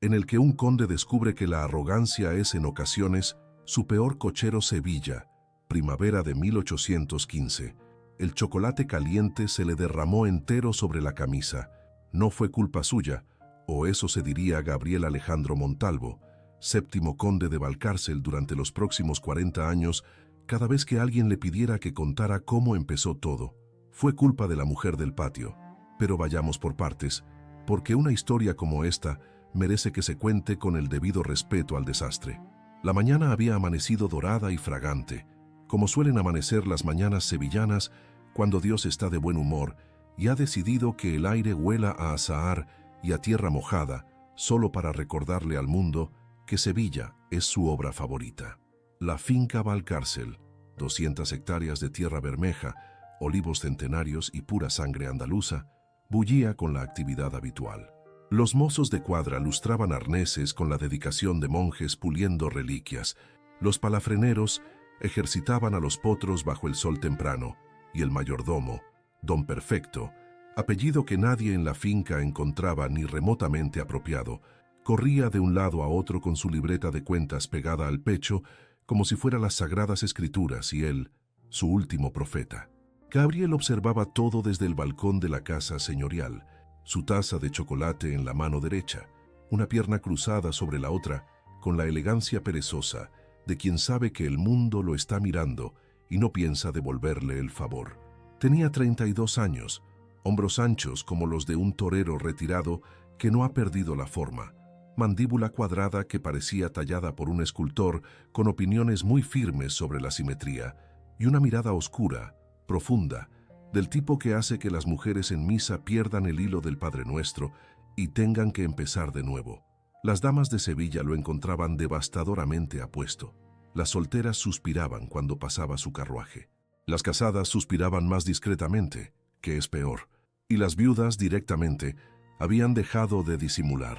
en el que un conde descubre que la arrogancia es en ocasiones su peor cochero. Sevilla, primavera de 1815. El chocolate caliente se le derramó entero sobre la camisa. No fue culpa suya, o eso se diría a Gabriel Alejandro Montalvo, séptimo conde de Valcárcel durante los próximos 40 años, cada vez que alguien le pidiera que contara cómo empezó todo. Fue culpa de la mujer del patio. Pero vayamos por partes, porque una historia como esta merece que se cuente con el debido respeto al desastre. La mañana había amanecido dorada y fragante, como suelen amanecer las mañanas sevillanas cuando Dios está de buen humor y ha decidido que el aire huela a azahar y a tierra mojada, solo para recordarle al mundo que Sevilla es su obra favorita. La finca Valcárcel, 200 hectáreas de tierra bermeja, olivos centenarios y pura sangre andaluza, bullía con la actividad habitual. Los mozos de cuadra lustraban arneses con la dedicación de monjes puliendo reliquias. Los palafreneros ejercitaban a los potros bajo el sol temprano, y el mayordomo, don Perfecto, apellido que nadie en la finca encontraba ni remotamente apropiado, corría de un lado a otro con su libreta de cuentas pegada al pecho, como si fuera las sagradas escrituras y él, su último profeta. Gabriel observaba todo desde el balcón de la casa señorial, su taza de chocolate en la mano derecha, una pierna cruzada sobre la otra, con la elegancia perezosa de quien sabe que el mundo lo está mirando y no piensa devolverle el favor. Tenía 32 años, hombros anchos como los de un torero retirado que no ha perdido la forma, mandíbula cuadrada que parecía tallada por un escultor con opiniones muy firmes sobre la simetría, y una mirada oscura, profunda, del tipo que hace que las mujeres en misa pierdan el hilo del Padre Nuestro y tengan que empezar de nuevo. Las damas de Sevilla lo encontraban devastadoramente apuesto. Las solteras suspiraban cuando pasaba su carruaje. Las casadas suspiraban más discretamente, que es peor, y las viudas directamente habían dejado de disimular.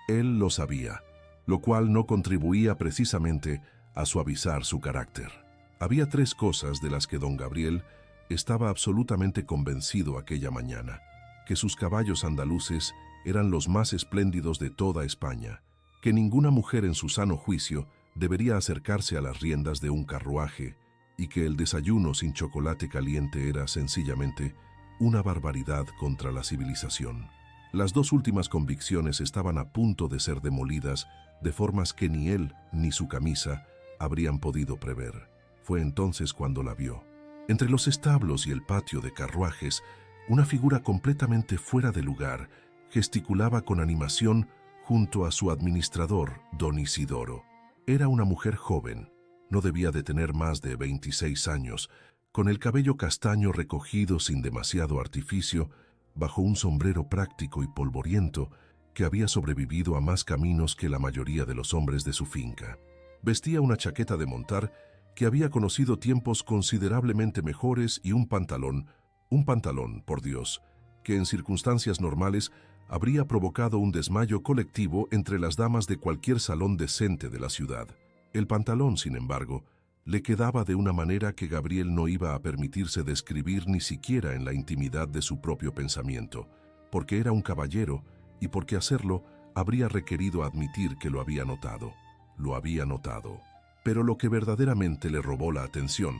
Él lo sabía, lo cual no contribuía precisamente a suavizar su carácter. Había 3 cosas de las que don Gabriel estaba absolutamente convencido aquella mañana: que sus caballos andaluces eran los más espléndidos de toda España, que ninguna mujer en su sano juicio debería acercarse a las riendas de un carruaje y que el desayuno sin chocolate caliente era sencillamente una barbaridad contra la civilización. Las 2 últimas convicciones estaban a punto de ser demolidas de formas que ni él ni su camisa habrían podido prever. Fue entonces cuando la vio. Entre los establos y el patio de carruajes, una figura completamente fuera de lugar gesticulaba con animación junto a su administrador, don Isidoro. Era una mujer joven, no debía de tener más de 26 años, con el cabello castaño recogido sin demasiado artificio, bajo un sombrero práctico y polvoriento que había sobrevivido a más caminos que la mayoría de los hombres de su finca. Vestía una chaqueta de montar que había conocido tiempos considerablemente mejores y un pantalón, por Dios, que en circunstancias normales habría provocado un desmayo colectivo entre las damas de cualquier salón decente de la ciudad. El pantalón, sin embargo, le quedaba de una manera que Gabriel no iba a permitirse describir ni siquiera en la intimidad de su propio pensamiento, porque era un caballero y porque hacerlo habría requerido admitir que lo había notado. Lo había notado. Pero lo que verdaderamente le robó la atención,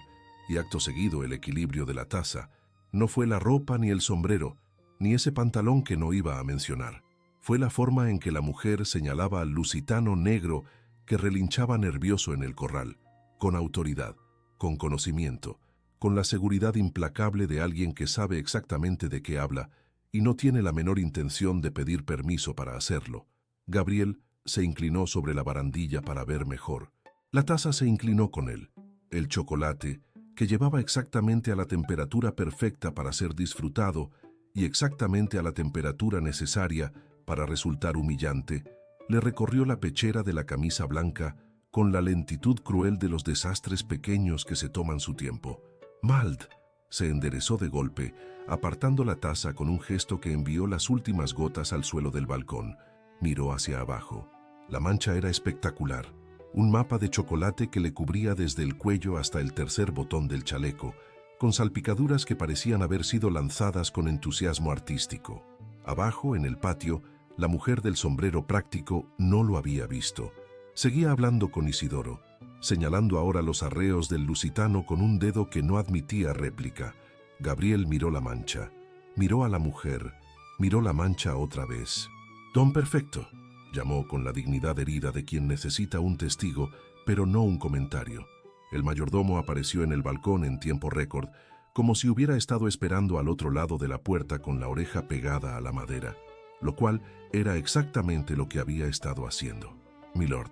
y acto seguido el equilibrio de la taza, no fue la ropa ni el sombrero, ni ese pantalón que no iba a mencionar. Fue la forma en que la mujer señalaba al lusitano negro que relinchaba nervioso en el corral, con autoridad, con conocimiento, con la seguridad implacable de alguien que sabe exactamente de qué habla y no tiene la menor intención de pedir permiso para hacerlo. Gabriel se inclinó sobre la barandilla para ver mejor. La taza se inclinó con él. El chocolate, que llevaba exactamente a la temperatura perfecta para ser disfrutado y exactamente a la temperatura necesaria para resultar humillante, le recorrió la pechera de la camisa blanca con la lentitud cruel de los desastres pequeños que se toman su tiempo. Mald se enderezó de golpe, apartando la taza con un gesto que envió las últimas gotas al suelo del balcón. Miró hacia abajo. La mancha era espectacular. Un mapa de chocolate que le cubría desde el cuello hasta el tercer botón del chaleco, con salpicaduras que parecían haber sido lanzadas con entusiasmo artístico. Abajo, en el patio, La mujer del sombrero práctico no lo había visto. Seguía hablando con Isidoro, señalando ahora los arreos del lusitano con un dedo que no admitía réplica. Gabriel miró la mancha, miró a la mujer, miró la mancha otra vez. «Don Perfecto», llamó con la dignidad herida de quien necesita un testigo, pero no un comentario. El mayordomo apareció en el balcón en tiempo récord, como si hubiera estado esperando al otro lado de la puerta con la oreja pegada a la madera, lo cual era exactamente lo que había estado haciendo. «Milord,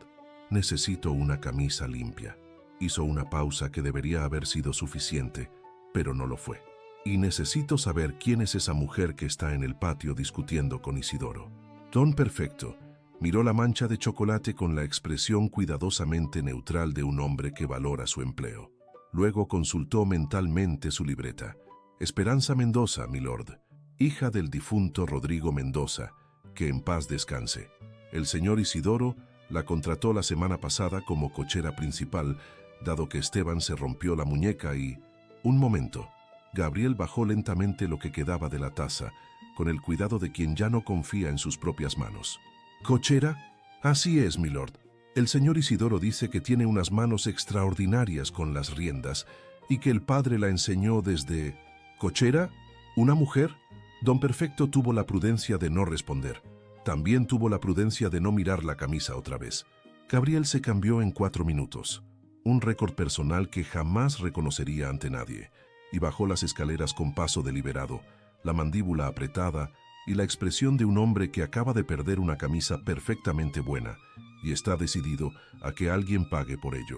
necesito una camisa limpia». Hizo una pausa que debería haber sido suficiente, pero no lo fue. «Y necesito saber quién es esa mujer que está en el patio discutiendo con Isidoro». Don Perfecto miró la mancha de chocolate con la expresión cuidadosamente neutral de un hombre que valora su empleo. Luego consultó mentalmente su libreta. «Esperanza Mendoza, milord, hija del difunto Rodrigo Mendoza, que en paz descanse. El señor Isidoro la contrató la semana pasada como cochera principal, dado que Esteban se rompió la muñeca y...» Un momento. Gabriel bajó lentamente lo que quedaba de la taza, con el cuidado de quien ya no confía en sus propias manos. «¿Cochera? Así es, milord. El señor Isidoro dice que tiene unas manos extraordinarias con las riendas y que el padre la enseñó desde... ¿Cochera? ¿Una mujer?» Don Perfecto tuvo la prudencia de no responder. También tuvo la prudencia de no mirar la camisa otra vez. Gabriel se cambió en 4 minutos, un récord personal que jamás reconocería ante nadie, y bajó las escaleras con paso deliberado, la mandíbula apretada y la expresión de un hombre que acaba de perder una camisa perfectamente buena y está decidido a que alguien pague por ello,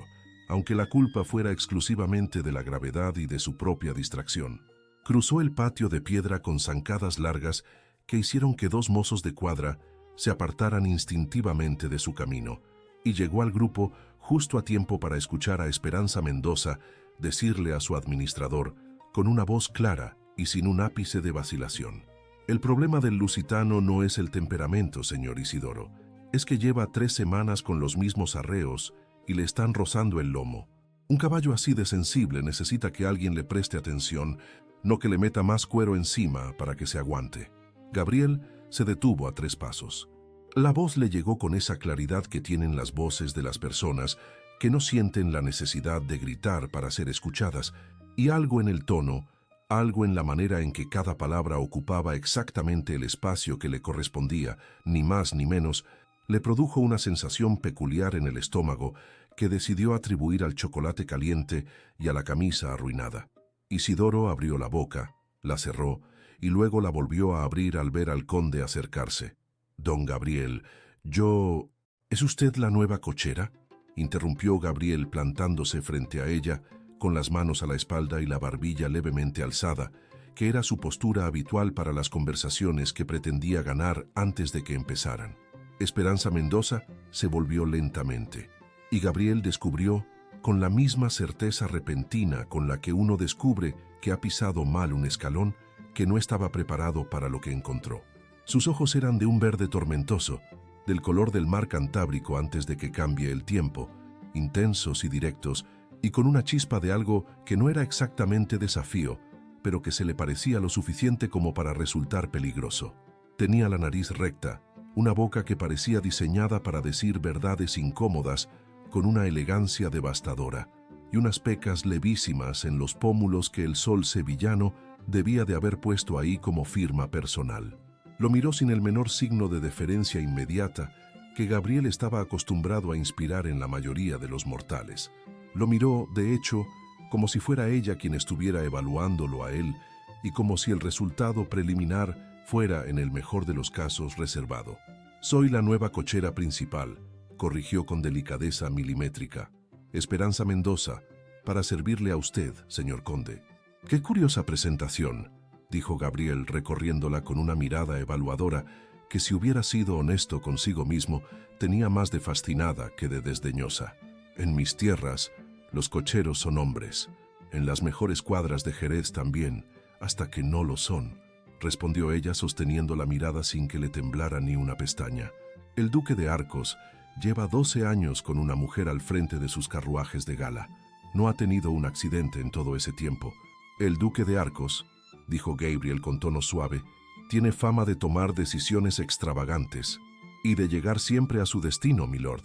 aunque la culpa fuera exclusivamente de la gravedad y de su propia distracción. Cruzó el patio de piedra con zancadas largas que hicieron que 2 mozos de cuadra se apartaran instintivamente de su camino, y llegó al grupo justo a tiempo para escuchar a Esperanza Mendoza decirle a su administrador, con una voz clara y sin un ápice de vacilación: «El problema del lusitano no es el temperamento, señor Isidoro. Es que lleva 3 semanas con los mismos arreos y le están rozando el lomo. Un caballo así de sensible necesita que alguien le preste atención, no que le meta más cuero encima para que se aguante». Gabriel se detuvo a 3 pasos. La voz le llegó con esa claridad que tienen las voces de las personas que no sienten la necesidad de gritar para ser escuchadas, y algo en el tono, algo en la manera en que cada palabra ocupaba exactamente el espacio que le correspondía, ni más ni menos, le produjo una sensación peculiar en el estómago que decidió atribuir al chocolate caliente y a la camisa arruinada. Isidoro abrió la boca, la cerró y luego la volvió a abrir al ver al conde acercarse. «Don Gabriel, yo... ¿Es usted la nueva cochera?», interrumpió Gabriel plantándose frente a ella, con las manos a la espalda y la barbilla levemente alzada, que era su postura habitual para las conversaciones que pretendía ganar antes de que empezaran. Esperanza Mendoza se volvió lentamente, y Gabriel descubrió, con la misma certeza repentina con la que uno descubre que ha pisado mal un escalón, que no estaba preparado para lo que encontró. Sus ojos eran de un verde tormentoso, del color del mar Cantábrico antes de que cambie el tiempo, intensos y directos, y con una chispa de algo que no era exactamente desafío, pero que se le parecía lo suficiente como para resultar peligroso. Tenía la nariz recta, una boca que parecía diseñada para decir verdades incómodas, con una elegancia devastadora, y unas pecas levísimas en los pómulos que el sol sevillano debía de haber puesto ahí como firma personal. Lo miró sin el menor signo de deferencia inmediata que Gabriel estaba acostumbrado a inspirar en la mayoría de los mortales. Lo miró, de hecho, como si fuera ella quien estuviera evaluándolo a él y como si el resultado preliminar fuera, en el mejor de los casos, reservado. «Soy la nueva cochera principal», corrigió con delicadeza milimétrica. «Esperanza Mendoza, para servirle a usted, señor conde». «Qué curiosa presentación», dijo Gabriel recorriéndola con una mirada evaluadora que, si hubiera sido honesto consigo mismo, tenía más de fascinada que de desdeñosa. «En mis tierras, los cocheros son hombres. En las mejores cuadras de Jerez también, hasta que no lo son», respondió ella sosteniendo la mirada sin que le temblara ni una pestaña. «El duque de Arcos lleva 12 años con una mujer al frente de sus carruajes de gala. No ha tenido un accidente en todo ese tiempo». «El duque de Arcos», dijo Gabriel con tono suave, Tiene fama de tomar decisiones extravagantes y de llegar siempre a su destino, milord.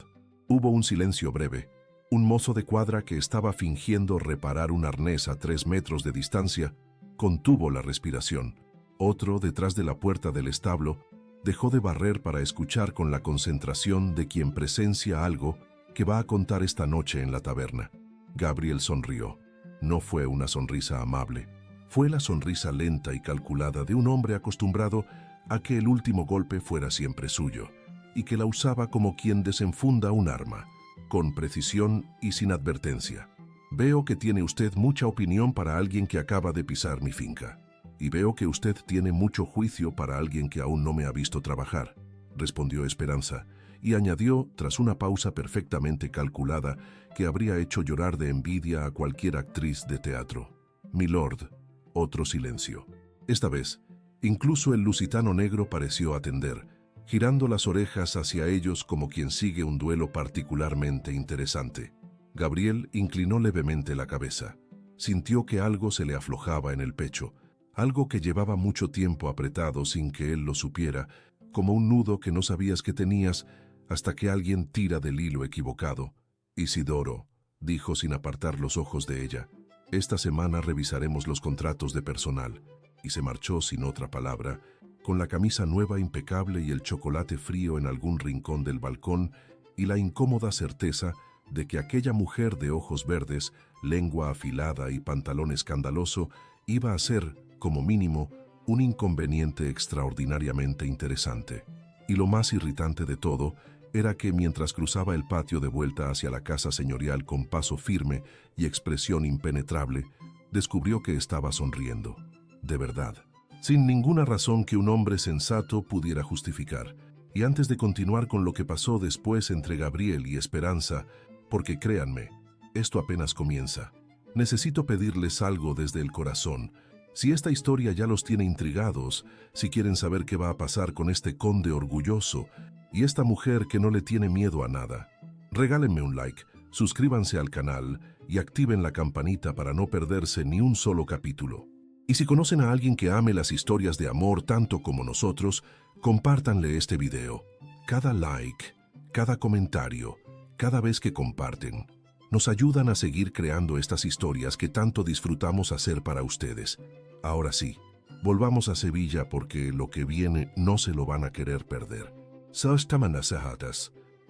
Hubo un silencio breve. Un mozo de cuadra que estaba fingiendo reparar un arnés a 3 metros de distancia contuvo la respiración. Otro, detrás de la puerta del establo, dejó de barrer para escuchar con la concentración de quien presencia algo que va a contar esta noche en la taberna. Gabriel sonrió. No fue una sonrisa amable. Fue la sonrisa lenta y calculada de un hombre acostumbrado a que el último golpe fuera siempre suyo, y que la usaba como quien desenfunda un arma, con precisión y sin advertencia. Veo que tiene usted mucha opinión para alguien que acaba de pisar mi finca. Y veo que usted tiene mucho juicio para alguien que aún no me ha visto trabajar, respondió Esperanza, y añadió, tras una pausa perfectamente calculada, que habría hecho llorar de envidia a cualquier actriz de teatro. Milord, otro silencio. Esta vez, incluso el lusitano negro pareció atender, girando las orejas hacia ellos como quien sigue un duelo particularmente interesante. Gabriel inclinó levemente la cabeza. Sintió que algo se le aflojaba en el pecho, algo que llevaba mucho tiempo apretado sin que él lo supiera, como un nudo que no sabías que tenías hasta que alguien tira del hilo equivocado. Isidoro, dijo sin apartar los ojos de ella, esta semana revisaremos los contratos de personal, y se marchó sin otra palabra, con la camisa nueva impecable y el chocolate frío en algún rincón del balcón y la incómoda certeza de que aquella mujer de ojos verdes, lengua afilada y pantalón escandaloso iba a ser, como mínimo, un inconveniente extraordinariamente interesante. Y lo más irritante de todo era que mientras cruzaba el patio de vuelta hacia la casa señorial con paso firme y expresión impenetrable, descubrió que estaba sonriendo. De verdad, sin ninguna razón que un hombre sensato pudiera justificar. Y antes de continuar con lo que pasó después entre Gabriel y Esperanza, porque créanme, esto apenas comienza, necesito pedirles algo desde el corazón. Si esta historia ya los tiene intrigados, si quieren saber qué va a pasar con este conde orgulloso y esta mujer que no le tiene miedo a nada, regálenme un like, suscríbanse al canal y activen la campanita para no perderse ni un solo capítulo. Y si conocen a alguien que ame las historias de amor tanto como nosotros, compártanle este video. Cada like, cada comentario, cada vez que comparten, nos ayudan a seguir creando estas historias que tanto disfrutamos hacer para ustedes. Ahora sí, volvamos a Sevilla porque lo que viene no se lo van a querer perder.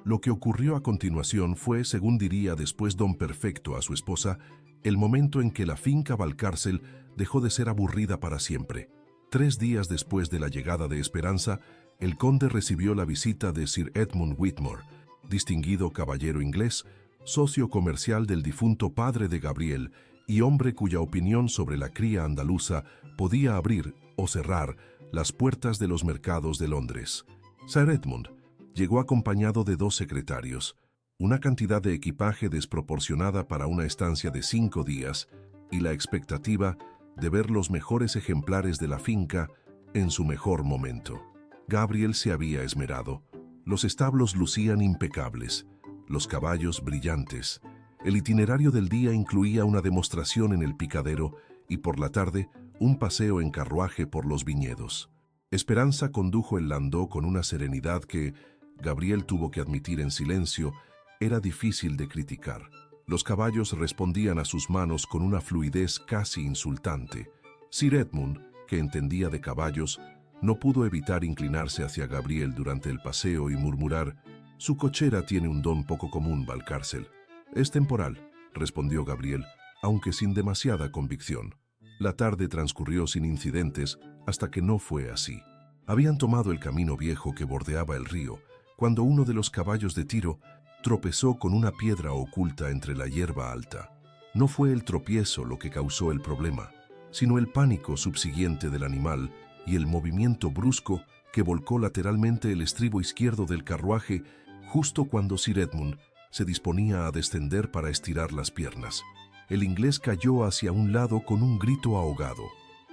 Lo que ocurrió a continuación fue, según diría después Don Perfecto a su esposa, el momento en que la finca Valcárcel dejó de ser aburrida para siempre. 3 días después de la llegada de Esperanza, el conde recibió la visita de Sir Edmund Whitmore, distinguido caballero inglés, socio comercial del difunto padre de Gabriel y hombre cuya opinión sobre la cría andaluza podía abrir o cerrar las puertas de los mercados de Londres. Sir Edmund llegó acompañado de 2 secretarios, una cantidad de equipaje desproporcionada para una estancia de 5 días y la expectativa de ver los mejores ejemplares de la finca en su mejor momento. Gabriel se había esmerado. Los establos lucían impecables, los caballos brillantes. El itinerario del día incluía una demostración en el picadero y por la tarde un paseo en carruaje por los viñedos. Esperanza condujo el landó con una serenidad que, Gabriel tuvo que admitir en silencio, era difícil de criticar. Los caballos respondían a sus manos con una fluidez casi insultante. Sir Edmund, que entendía de caballos, no pudo evitar inclinarse hacia Gabriel durante el paseo y murmurar: «Su cochera tiene un don poco común, Valcárcel». «Es temporal», respondió Gabriel, aunque sin demasiada convicción. La tarde transcurrió sin incidentes hasta que no fue así. Habían tomado el camino viejo que bordeaba el río, cuando uno de los caballos de tiro tropezó con una piedra oculta entre la hierba alta. No fue el tropiezo lo que causó el problema, sino el pánico subsiguiente del animal y el movimiento brusco que volcó lateralmente el estribo izquierdo del carruaje justo cuando Sir Edmund se disponía a descender para estirar las piernas. El inglés cayó hacia un lado con un grito ahogado.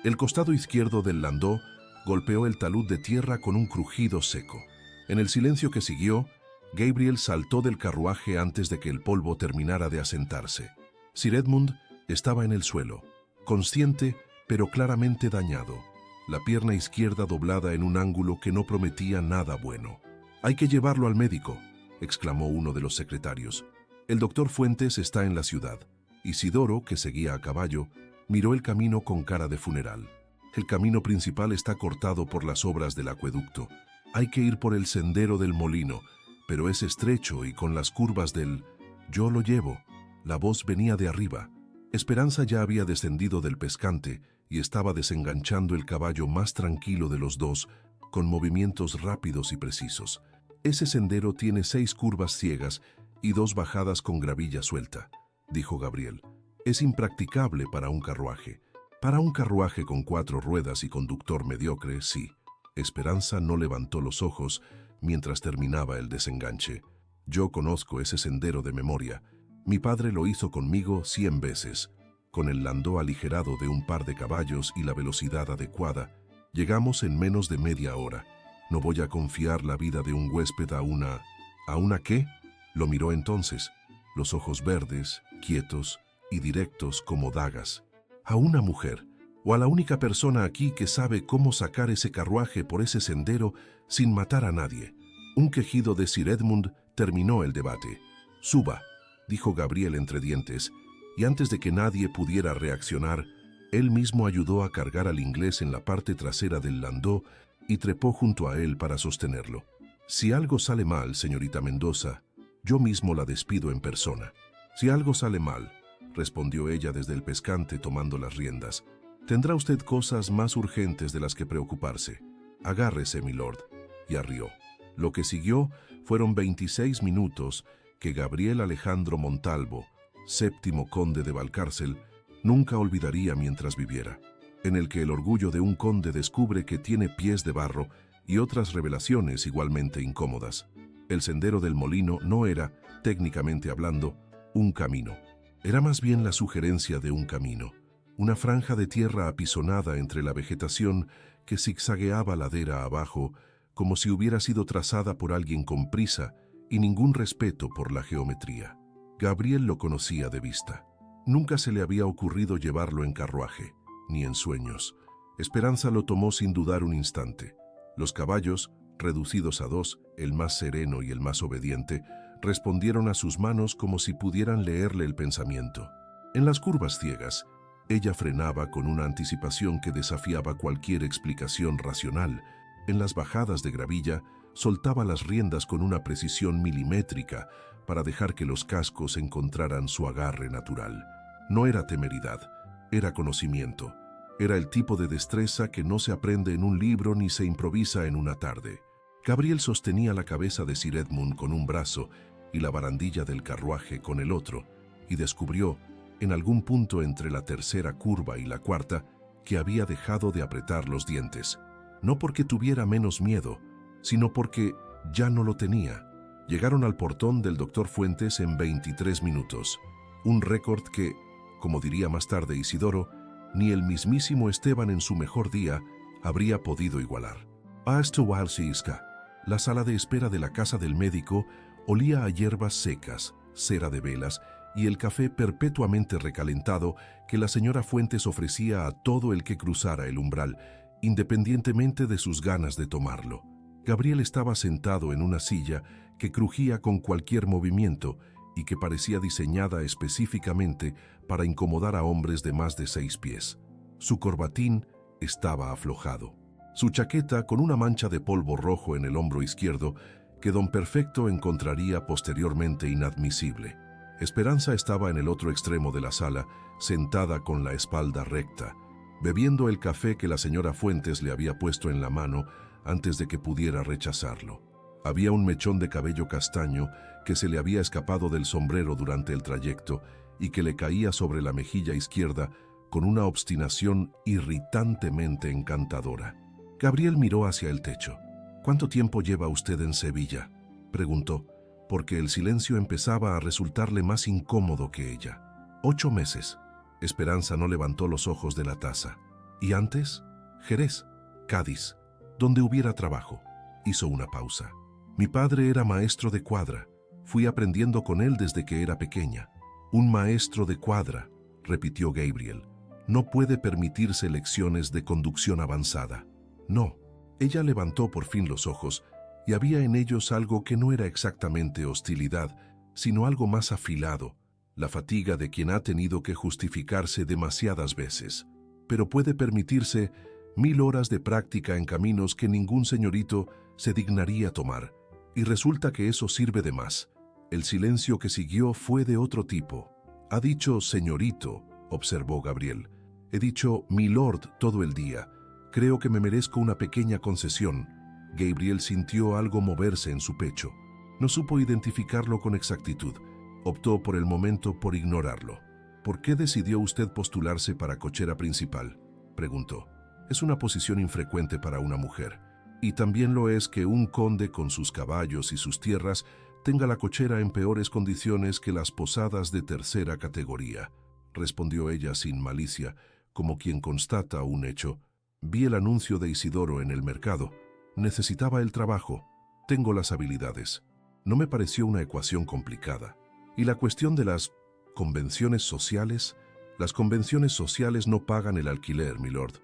El costado izquierdo del landó golpeó el talud de tierra con un crujido seco. En el silencio que siguió, Gabriel saltó del carruaje antes de que el polvo terminara de asentarse. Sir Edmund estaba en el suelo, consciente pero claramente dañado. la pierna izquierda doblada en un ángulo que no prometía nada bueno. «Hay que llevarlo al médico», exclamó uno de los secretarios. «El doctor Fuentes está en la ciudad». Isidoro, que seguía a caballo, miró el camino con cara de funeral. «El camino principal está cortado por las obras del acueducto. Hay que ir por el sendero del molino, pero es estrecho y con las curvas del... Yo lo llevo». La voz venía de arriba. Esperanza ya había descendido del pescante y estaba desenganchando el caballo más tranquilo de los dos, con movimientos rápidos y precisos. «Ese sendero tiene 6 curvas ciegas y 2 bajadas con gravilla suelta», dijo Gabriel. «Es impracticable para un carruaje. Para un carruaje con 4 ruedas y conductor mediocre, sí». Esperanza no levantó los ojos mientras terminaba el desenganche. «Yo conozco ese sendero de memoria. Mi padre lo hizo conmigo 100 veces. Con el landó aligerado de un par de caballos y la velocidad adecuada, llegamos en menos de media hora. No voy a confiar la vida de un huésped a una... ¿A una qué?». Lo miró entonces, los ojos verdes, quietos y directos como dagas. «A una mujer, o a la única persona aquí que sabe cómo sacar ese carruaje por ese sendero sin matar a nadie». Un quejido de Sir Edmund terminó el debate. «Suba», dijo Gabriel entre dientes, y antes de que nadie pudiera reaccionar, él mismo ayudó a cargar al inglés en la parte trasera del landó y trepó junto a él para sostenerlo. «Si algo sale mal, señorita Mendoza, yo mismo la despido en persona». «Si algo sale mal», respondió ella desde el pescante tomando las riendas, «tendrá usted cosas más urgentes de las que preocuparse. Agárrese, milord», y arrió. Lo que siguió fueron 26 minutos que Gabriel Alejandro Montalvo, 7º conde de Valcárcel, nunca olvidaría mientras viviera, en el que el orgullo de un conde descubre que tiene pies de barro y otras revelaciones igualmente incómodas. El sendero del molino no era, técnicamente hablando, un camino. Era más bien la sugerencia de un camino, una franja de tierra apisonada entre la vegetación que zigzagueaba ladera abajo, como si hubiera sido trazada por alguien con prisa y ningún respeto por la geometría. Gabriel lo conocía de vista. Nunca se le había ocurrido llevarlo en carruaje, ni en sueños. Esperanza lo tomó sin dudar un instante. Los caballos, reducidos a 2, el más sereno y el más obediente, respondieron a sus manos como si pudieran leerle el pensamiento. En las curvas ciegas, ella frenaba con una anticipación que desafiaba cualquier explicación racional. En las bajadas de gravilla, soltaba las riendas con una precisión milimétrica para dejar que los cascos encontraran su agarre natural. No era temeridad, era conocimiento. Era el tipo de destreza que no se aprende en un libro ni se improvisa en una tarde. Gabriel sostenía la cabeza de Sir Edmund con un brazo y la barandilla del carruaje con el otro, y descubrió, en algún punto entre la tercera curva y la cuarta, que había dejado de apretar los dientes. No porque tuviera menos miedo, sino porque ya no lo tenía. Llegaron al portón del doctor Fuentes en 23 minutos, un récord que, como diría más tarde Isidoro, ni el mismísimo Esteban en su mejor día habría podido igualar. Hasta Walsiska, la sala de espera de la casa del médico, olía a hierbas secas, cera de velas y el café perpetuamente recalentado que la señora Fuentes ofrecía a todo el que cruzara el umbral, independientemente de sus ganas de tomarlo. Gabriel estaba sentado en una silla que crujía con cualquier movimiento y que parecía diseñada específicamente para incomodar a hombres de más de 6 pies. Su corbatín estaba aflojado. Su chaqueta, con una mancha de polvo rojo en el hombro izquierdo, que don Perfecto encontraría posteriormente inadmisible. Esperanza estaba en el otro extremo de la sala, sentada con la espalda recta, bebiendo el café que la señora Fuentes le había puesto en la mano antes de que pudiera rechazarlo. Había un mechón de cabello castaño que se le había escapado del sombrero durante el trayecto y que le caía sobre la mejilla izquierda con una obstinación irritantemente encantadora. Gabriel miró hacia el techo. «¿Cuánto tiempo lleva usted en Sevilla?», preguntó, porque el silencio empezaba a resultarle más incómodo que ella. 8 meses. Esperanza no levantó los ojos de la taza. «¿Y antes?». «Jerez, Cádiz, donde hubiera trabajo». Hizo una pausa. «Mi padre era maestro de cuadra. Fui aprendiendo con él desde que era pequeña». «Un maestro de cuadra», repitió Gabriel. no puede permitirse lecciones de conducción avanzada. No. Ella levantó por fin los ojos y había en ellos algo que no era exactamente hostilidad, sino algo más afilado, la fatiga de quien ha tenido que justificarse demasiadas veces. Pero puede permitirse 1000 horas de práctica en caminos que ningún señorito se dignaría tomar. Y resulta que eso sirve de más. El silencio que siguió fue de otro tipo. «Ha dicho señorito», observó Gabriel. «He dicho milord todo el día. Creo que me merezco una pequeña concesión». Gabriel sintió algo moverse en su pecho. No supo identificarlo con exactitud. Optó por el momento por ignorarlo. «¿Por qué decidió usted postularse para cochera principal?», preguntó. «Es una posición infrecuente para una mujer. Y también lo es que un conde con sus caballos y sus tierras tenga la cochera en peores condiciones que las posadas de tercera categoría», respondió ella sin malicia, como quien constata un hecho. «Vi el anuncio de Isidoro en el mercado. Necesitaba el trabajo. Tengo las habilidades». No me pareció una ecuación complicada. Y la cuestión de las convenciones sociales. Las convenciones sociales no pagan el alquiler, milord.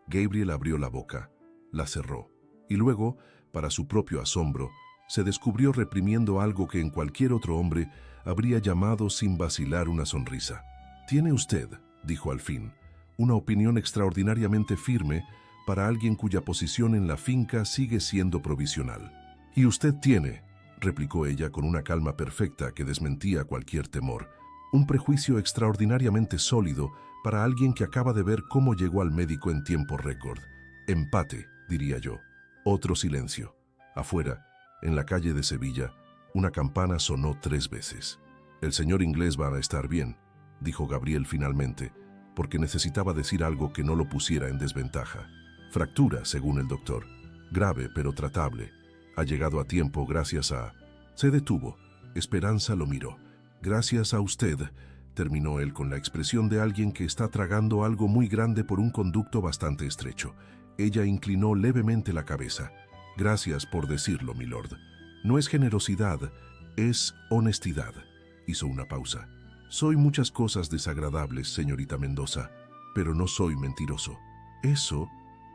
Gabriel abrió la boca, la cerró, y luego, para su propio asombro, se descubrió reprimiendo algo que en cualquier otro hombre habría llamado sin vacilar una sonrisa. «Tiene usted», dijo al fin, «una opinión extraordinariamente firme para alguien cuya posición en la finca sigue siendo provisional». «Y usted tiene», replicó ella con una calma perfecta que desmentía cualquier temor, «un prejuicio extraordinariamente sólido para alguien que acaba de ver cómo llegó al médico en tiempo récord. Empate, diría yo». Otro silencio. Afuera, en la calle de Sevilla, una campana sonó 3 veces. «El señor inglés va a estar bien», dijo Gabriel finalmente, porque necesitaba decir algo que no lo pusiera en desventaja. «Fractura, según el doctor. Grave, pero tratable. Ha llegado a tiempo gracias a...». Se detuvo. Esperanza lo miró. «Gracias a usted», terminó él con la expresión de alguien que está tragando algo muy grande por un conducto bastante estrecho. Ella inclinó levemente la cabeza. «Gracias por decirlo, milord. No es generosidad, es honestidad». Hizo una pausa. «Soy muchas cosas desagradables, señorita Mendoza, pero no soy mentiroso». «Eso»,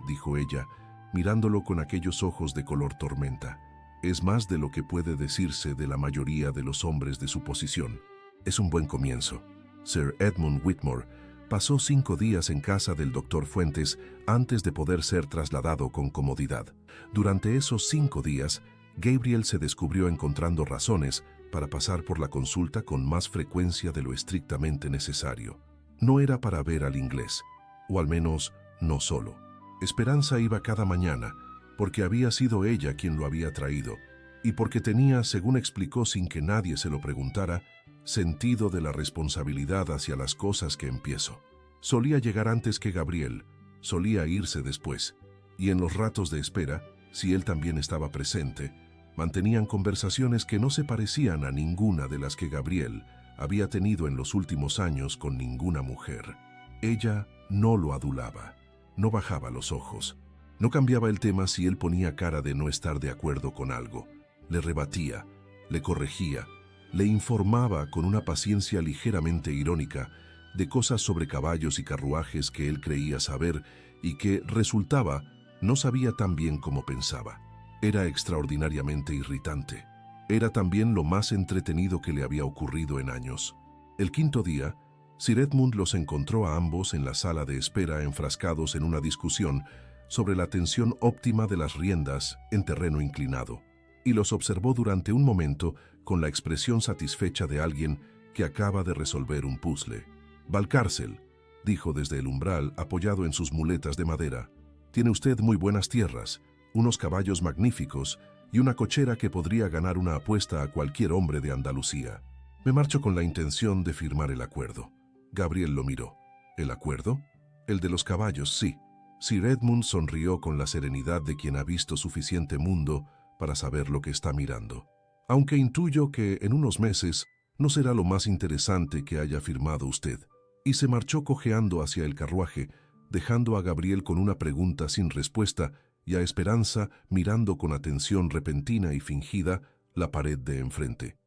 dijo ella, mirándolo con aquellos ojos de color tormenta, «es más de lo que puede decirse de la mayoría de los hombres de su posición. Es un buen comienzo». Sir Edmund Whitmore pasó 5 días en casa del doctor Fuentes antes de poder ser trasladado con comodidad. Durante esos 5 días, Gabriel se descubrió encontrando razones para pasar por la consulta con más frecuencia de lo estrictamente necesario. No era para ver al inglés, o al menos no solo. Esperanza iba cada mañana, porque había sido ella quien lo había traído, y porque tenía, según explicó sin que nadie se lo preguntara, sentido de la responsabilidad hacia las cosas que empiezo. Solía llegar antes que Gabriel, solía irse después, y en los ratos de espera, si él también estaba presente, mantenían conversaciones que no se parecían a ninguna de las que Gabriel había tenido en los últimos años con ninguna mujer. Ella no lo adulaba, no bajaba los ojos, no cambiaba el tema si él ponía cara de no estar de acuerdo con algo, le rebatía, le corregía, le informaba con una paciencia ligeramente irónica de cosas sobre caballos y carruajes que él creía saber y que, resultaba, no sabía tan bien como pensaba. Era extraordinariamente irritante. Era también lo más entretenido que le había ocurrido en años. El 5.º día, Sir Edmund los encontró a ambos en la sala de espera enfrascados en una discusión sobre la tensión óptima de las riendas en terreno inclinado, y los observó durante un momento con la expresión satisfecha de alguien que acaba de resolver un puzzle. «Valcárcel», dijo desde el umbral apoyado en sus muletas de madera, «tiene usted muy buenas tierras, unos caballos magníficos y una cochera que podría ganar una apuesta a cualquier hombre de Andalucía. Me marcho con la intención de firmar el acuerdo». Gabriel lo miró. «¿El acuerdo?» «El de los caballos, sí». Sir Edmund sonrió con la serenidad de quien ha visto suficiente mundo para saber lo que está mirando. «Aunque intuyo que en unos meses no será lo más interesante que haya firmado usted». Y se marchó cojeando hacia el carruaje, dejando a Gabriel con una pregunta sin respuesta y a Esperanza mirando con atención repentina y fingida la pared de enfrente.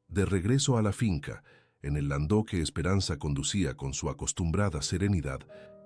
De regreso a la finca, En el landó que Esperanza conducía con su acostumbrada serenidad,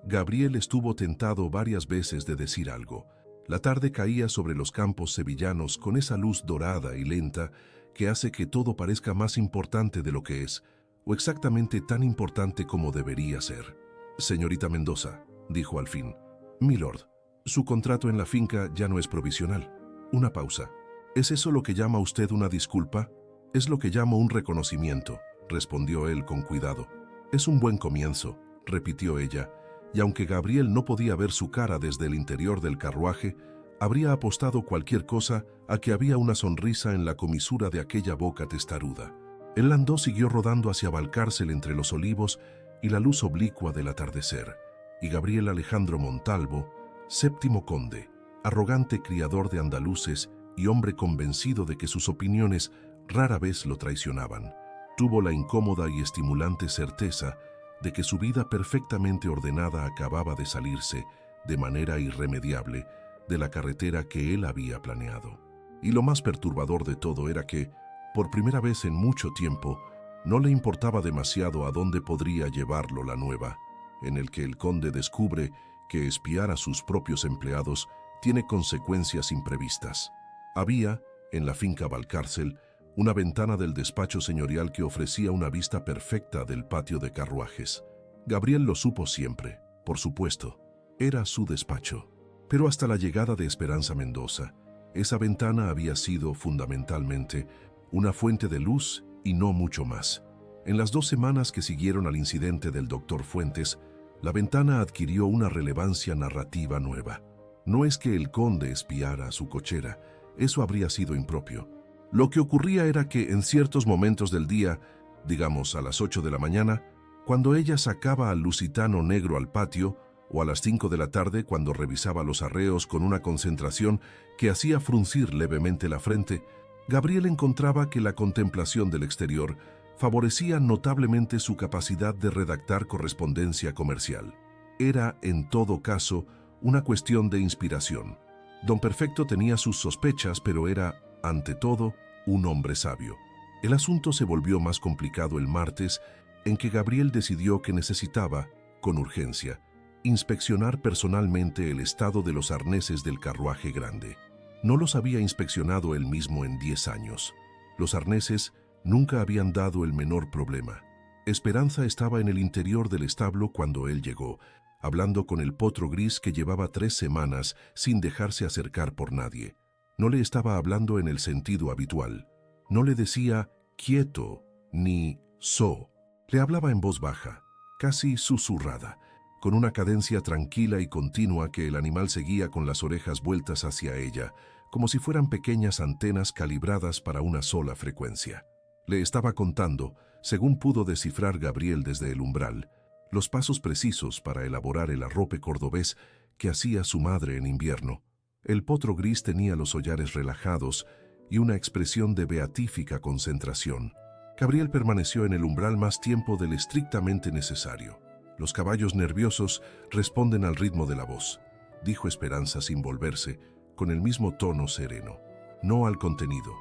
Gabriel estuvo tentado varias veces de decir algo. La tarde caía sobre los campos sevillanos con esa luz dorada y lenta que hace que todo parezca más importante de lo que es, o exactamente tan importante como debería ser. «Señorita Mendoza», dijo al fin. «Milord, su contrato en la finca ya no es provisional». Una pausa. «¿Es eso lo que llama usted una disculpa?» «Es lo que llamo un reconocimiento», respondió él con cuidado. «Es un buen comienzo», repitió ella, y aunque Gabriel no podía ver su cara desde el interior del carruaje, habría apostado cualquier cosa a que había una sonrisa en la comisura de aquella boca testaruda. El landó siguió rodando hacia Valcárcel entre los olivos y la luz oblicua del atardecer, y Gabriel Alejandro Montalvo, séptimo conde, arrogante criador de andaluces y hombre convencido de que sus opiniones rara vez lo traicionaban, tuvo la incómoda y estimulante certeza de que su vida perfectamente ordenada acababa de salirse, de manera irremediable, de la carretera que él había planeado. Y lo más perturbador de todo era que, por primera vez en mucho tiempo, no le importaba demasiado a dónde podría llevarlo la nueva, en el que el conde descubre que espiar a sus propios empleados tiene consecuencias imprevistas. Había, en la finca Valcárcel, una ventana del despacho señorial que ofrecía una vista perfecta del patio de carruajes. Gabriel lo supo siempre, por supuesto. Era su despacho. Pero hasta la llegada de Esperanza Mendoza, esa ventana había sido, fundamentalmente, una fuente de luz y no mucho más. En las 2 semanas que siguieron al incidente del doctor Fuentes, la ventana adquirió una relevancia narrativa nueva. No es que el conde espiara a su cochera, eso habría sido impropio. Lo que ocurría era que en ciertos momentos del día, digamos a las 8 de la mañana, cuando ella sacaba al lusitano negro al patio, o a las 5 de la tarde cuando revisaba los arreos con una concentración que hacía fruncir levemente la frente, Gabriel encontraba que la contemplación del exterior favorecía notablemente su capacidad de redactar correspondencia comercial. Era, en todo caso, una cuestión de inspiración. Don Perfecto tenía sus sospechas, pero era, ante todo, un hombre sabio. El asunto se volvió más complicado el martes, en que Gabriel decidió que necesitaba, con urgencia, inspeccionar personalmente el estado de los arneses del carruaje grande. No los había inspeccionado él mismo en 10 años. Los arneses nunca habían dado el menor problema. Esperanza estaba en el interior del establo cuando él llegó, hablando con el potro gris que llevaba 3 semanas sin dejarse acercar por nadie. No le estaba hablando en el sentido habitual. No le decía quieto ni so. Le hablaba en voz baja, casi susurrada, con una cadencia tranquila y continua que el animal seguía con las orejas vueltas hacia ella, como si fueran pequeñas antenas calibradas para una sola frecuencia. Le estaba contando, según pudo descifrar Gabriel desde el umbral, los pasos precisos para elaborar el arrope cordobés que hacía su madre en invierno. El potro gris tenía los hollares relajados y una expresión de beatífica concentración. Gabriel permaneció en el umbral más tiempo del estrictamente necesario. Los caballos nerviosos responden al ritmo de la voz, dijo Esperanza sin volverse, con el mismo tono sereno. No al contenido.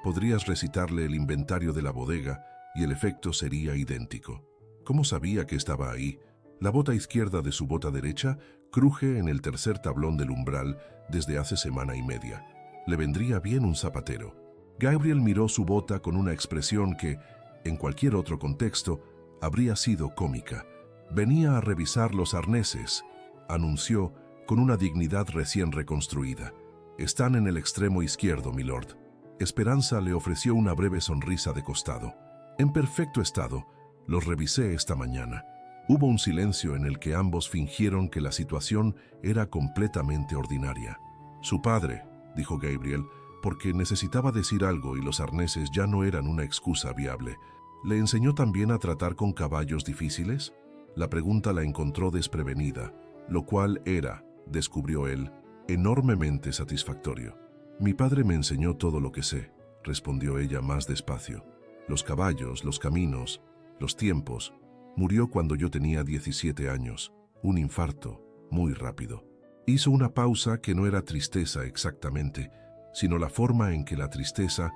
Podrías recitarle el inventario de la bodega y el efecto sería idéntico. ¿Cómo sabía que estaba ahí? La bota izquierda de su bota derecha cruje en el tercer tablón del umbral desde hace semana y media. Le vendría bien un zapatero. Gabriel miró su bota con una expresión que, en cualquier otro contexto, habría sido cómica. Venía a revisar los arneses, anunció con una dignidad recién reconstruida. Están en el extremo izquierdo, milord. Esperanza le ofreció una breve sonrisa de costado. En perfecto estado, los revisé esta mañana. Hubo un silencio en el que ambos fingieron que la situación era completamente ordinaria. Su padre, dijo Gabriel, porque necesitaba decir algo y los arneses ya no eran una excusa viable. ¿Le enseñó también a tratar con caballos difíciles? La pregunta la encontró desprevenida, lo cual era, descubrió él, enormemente satisfactorio. Mi padre me enseñó todo lo que sé, respondió ella más despacio. Los caballos, los caminos, los tiempos. Murió cuando yo tenía 17 años, un infarto, muy rápido. Hizo una pausa que no era tristeza exactamente, sino la forma en que la tristeza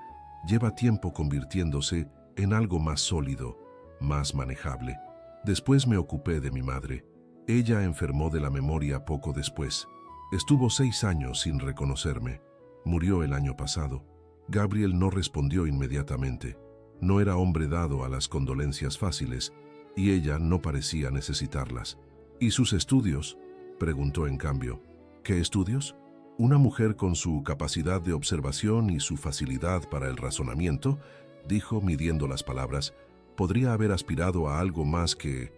lleva tiempo convirtiéndose en algo más sólido, más manejable. Después me ocupé de mi madre. Ella enfermó de la memoria poco después. Estuvo 6 años sin reconocerme. Murió el año pasado. Gabriel no respondió inmediatamente. No era hombre dado a las condolencias fáciles, y ella no parecía necesitarlas. ¿Y sus estudios?, preguntó en cambio. ¿Qué estudios? Una mujer con su capacidad de observación y su facilidad para el razonamiento, dijo midiendo las palabras, ¿podría haber aspirado a algo más que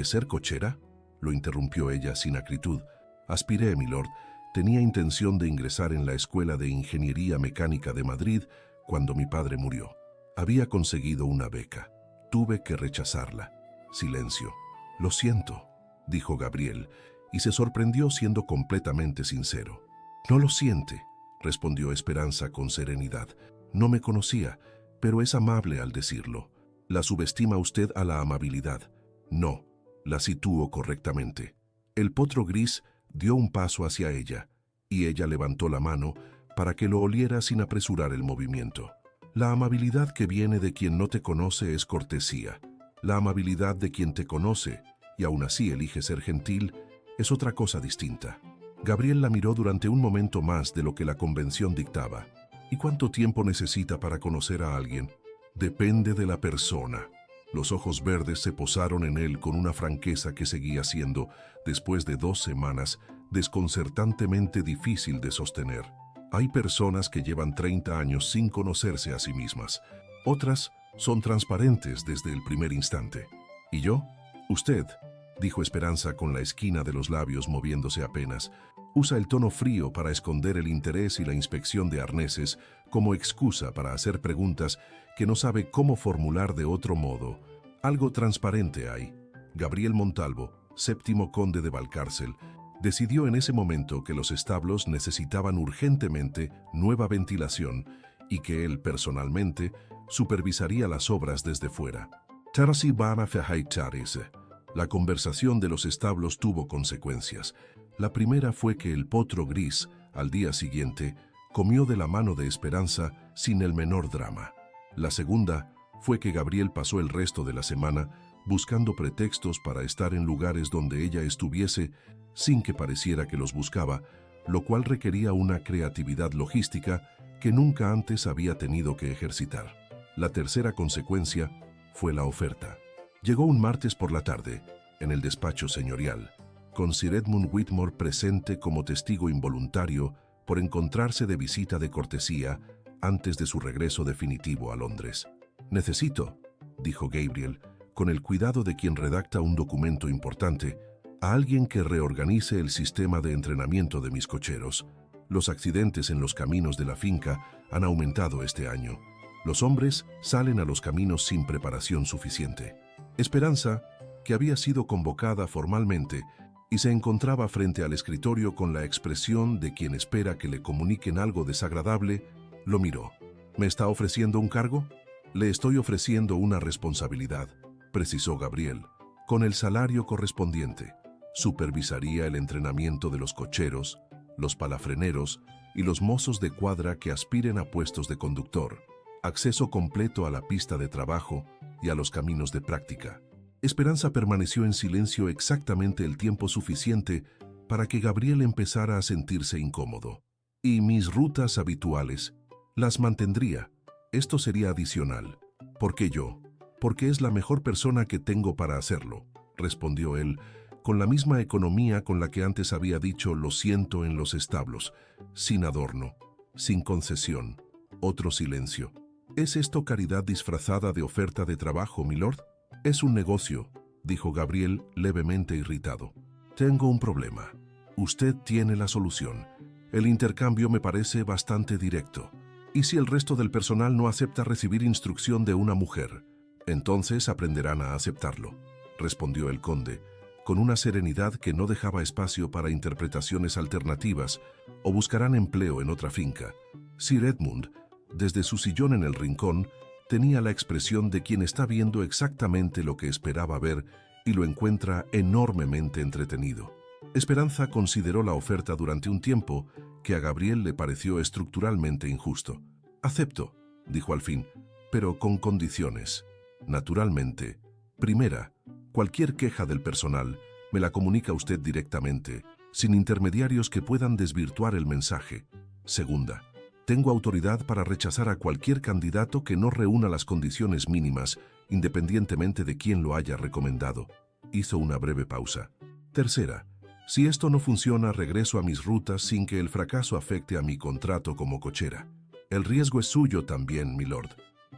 ser cochera? Lo interrumpió ella sin acritud. Aspiré, milord. Tenía intención de ingresar en la Escuela de Ingeniería Mecánica de Madrid cuando mi padre murió. Había conseguido una beca. Tuve que rechazarla. Silencio. Lo siento, dijo Gabriel, y se sorprendió siendo completamente sincero. No lo siente, respondió Esperanza con serenidad. No me conocía, pero es amable al decirlo. ¿La subestima usted a la amabilidad? No, la sitúo correctamente. El potro gris dio un paso hacia ella, y ella levantó la mano para que lo oliera sin apresurar el movimiento. La amabilidad que viene de quien no te conoce es cortesía. La amabilidad de quien te conoce, y aún así elige ser gentil, es otra cosa distinta. Gabriel la miró durante un momento más de lo que la convención dictaba. ¿Y cuánto tiempo necesita para conocer a alguien? Depende de la persona. Los ojos verdes se posaron en él con una franqueza que seguía siendo, después de 2 semanas, desconcertantemente difícil de sostener. Hay personas que llevan 30 años sin conocerse a sí mismas. Otras son transparentes desde el primer instante. ¿Y yo? Usted, dijo Esperanza con la esquina de los labios moviéndose apenas, usa el tono frío para esconder el interés y la inspección de arneses como excusa para hacer preguntas que no sabe cómo formular de otro modo. Algo transparente hay. Gabriel Montalvo, 7º conde de Valcárcel, decidió en ese momento que los establos necesitaban urgentemente nueva ventilación y que él, personalmente, supervisaría las obras desde fuera. Tarasi van a verheitarse. La conversación de los establos tuvo consecuencias. La primera fue que el potro gris, al día siguiente, comió de la mano de Esperanza sin el menor drama. La segunda fue que Gabriel pasó el resto de la semana buscando pretextos para estar en lugares donde ella estuviese sin que pareciera que los buscaba, lo cual requería una creatividad logística que nunca antes había tenido que ejercitar. La tercera consecuencia fue la oferta. Llegó un martes por la tarde, en el despacho señorial, con Sir Edmund Whitmore presente como testigo involuntario por encontrarse de visita de cortesía antes de su regreso definitivo a Londres. Necesito, dijo Gabriel, con el cuidado de quien redacta un documento importante, a alguien que reorganice el sistema de entrenamiento de mis cocheros. Los accidentes en los caminos de la finca han aumentado este año. Los hombres salen a los caminos sin preparación suficiente. Esperanza, que había sido convocada formalmente y se encontraba frente al escritorio con la expresión de quien espera que le comuniquen algo desagradable, lo miró. ¿Me está ofreciendo un cargo? Le estoy ofreciendo una responsabilidad, precisó Gabriel, con el salario correspondiente. Supervisaría el entrenamiento de los cocheros, los palafreneros y los mozos de cuadra que aspiren a puestos de conductor, acceso completo a la pista de trabajo y a los caminos de práctica. Esperanza permaneció en silencio exactamente el tiempo suficiente para que Gabriel empezara a sentirse incómodo. Y mis rutas habituales las mantendría. Esto sería adicional. ¿Por qué yo? Porque es la mejor persona que tengo para hacerlo, respondió él, con la misma economía con la que antes había dicho lo siento en los establos, sin adorno, sin concesión. Otro silencio. ¿Es esto caridad disfrazada de oferta de trabajo, milord? Es un negocio, dijo Gabriel levemente irritado. Tengo un problema. Usted tiene la solución. El intercambio me parece bastante directo. ¿Y si el resto del personal no acepta recibir instrucción de una mujer? Entonces aprenderán a aceptarlo, respondió el conde, con una serenidad que no dejaba espacio para interpretaciones alternativas, o buscarán empleo en otra finca. Sir Edmund, desde su sillón en el rincón, tenía la expresión de quien está viendo exactamente lo que esperaba ver y lo encuentra enormemente entretenido. Esperanza consideró la oferta durante un tiempo que a Gabriel le pareció estructuralmente injusto. Acepto, dijo al fin, pero con condiciones. Naturalmente, Primera, cualquier queja del personal me la comunica usted directamente, sin intermediarios que puedan desvirtuar el mensaje. Segunda, tengo autoridad para rechazar a cualquier candidato que no reúna las condiciones mínimas, independientemente de quién lo haya recomendado. Hizo una breve pausa. Tercera, si esto no funciona, regreso a mis rutas sin que el fracaso afecte a mi contrato como cochera. El riesgo es suyo también, milord,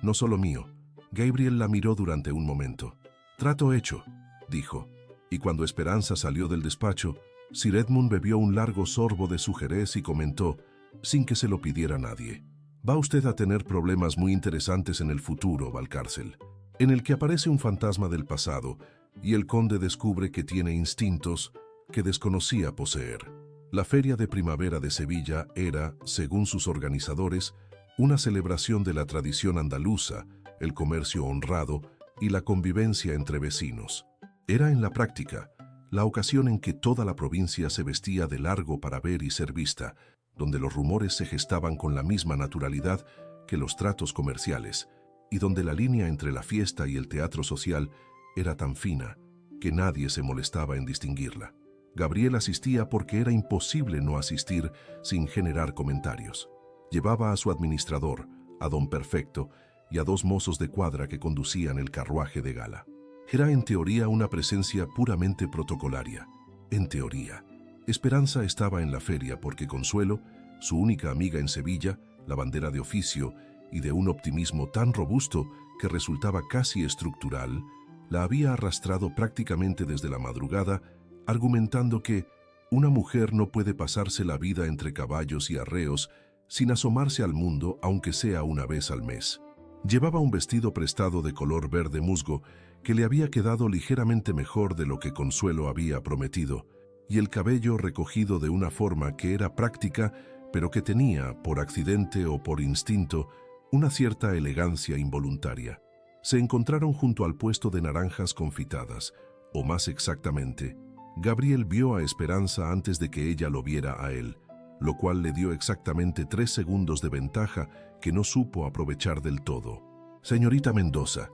no solo mío. Gabriel la miró durante un momento. Trato hecho, dijo, y cuando Esperanza salió del despacho, Sir Edmund bebió un largo sorbo de su jerez y comentó, sin que se lo pidiera nadie: va usted a tener problemas muy interesantes en el futuro, Valcárcel, en el que aparece un fantasma del pasado y el conde descubre que tiene instintos que desconocía poseer. La Feria de Primavera de Sevilla era, según sus organizadores, una celebración de la tradición andaluza, el comercio honrado y la convivencia entre vecinos. Era en la práctica la ocasión en que toda la provincia se vestía de largo para ver y ser vista, donde los rumores se gestaban con la misma naturalidad que los tratos comerciales, y donde la línea entre la fiesta y el teatro social era tan fina que nadie se molestaba en distinguirla. Gabriel asistía porque era imposible no asistir sin generar comentarios. Llevaba a su administrador, a don Perfecto, y a 2 mozos de cuadra que conducían el carruaje de gala. Era en teoría una presencia puramente protocolaria. En teoría. Esperanza estaba en la feria porque Consuelo, su única amiga en Sevilla, lavandera de oficio y de un optimismo tan robusto que resultaba casi estructural, la había arrastrado prácticamente desde la madrugada, argumentando que una mujer no puede pasarse la vida entre caballos y arreos sin asomarse al mundo, aunque sea una vez al mes. Llevaba un vestido prestado de color verde musgo que le había quedado ligeramente mejor de lo que Consuelo había prometido, y el cabello recogido de una forma que era práctica, pero que tenía, por accidente o por instinto, una cierta elegancia involuntaria. Se encontraron junto al puesto de naranjas confitadas, o más exactamente, Gabriel vio a Esperanza antes de que ella lo viera a él, lo cual le dio exactamente 3 segundos de ventaja que no supo aprovechar del todo. «Señorita Mendoza»,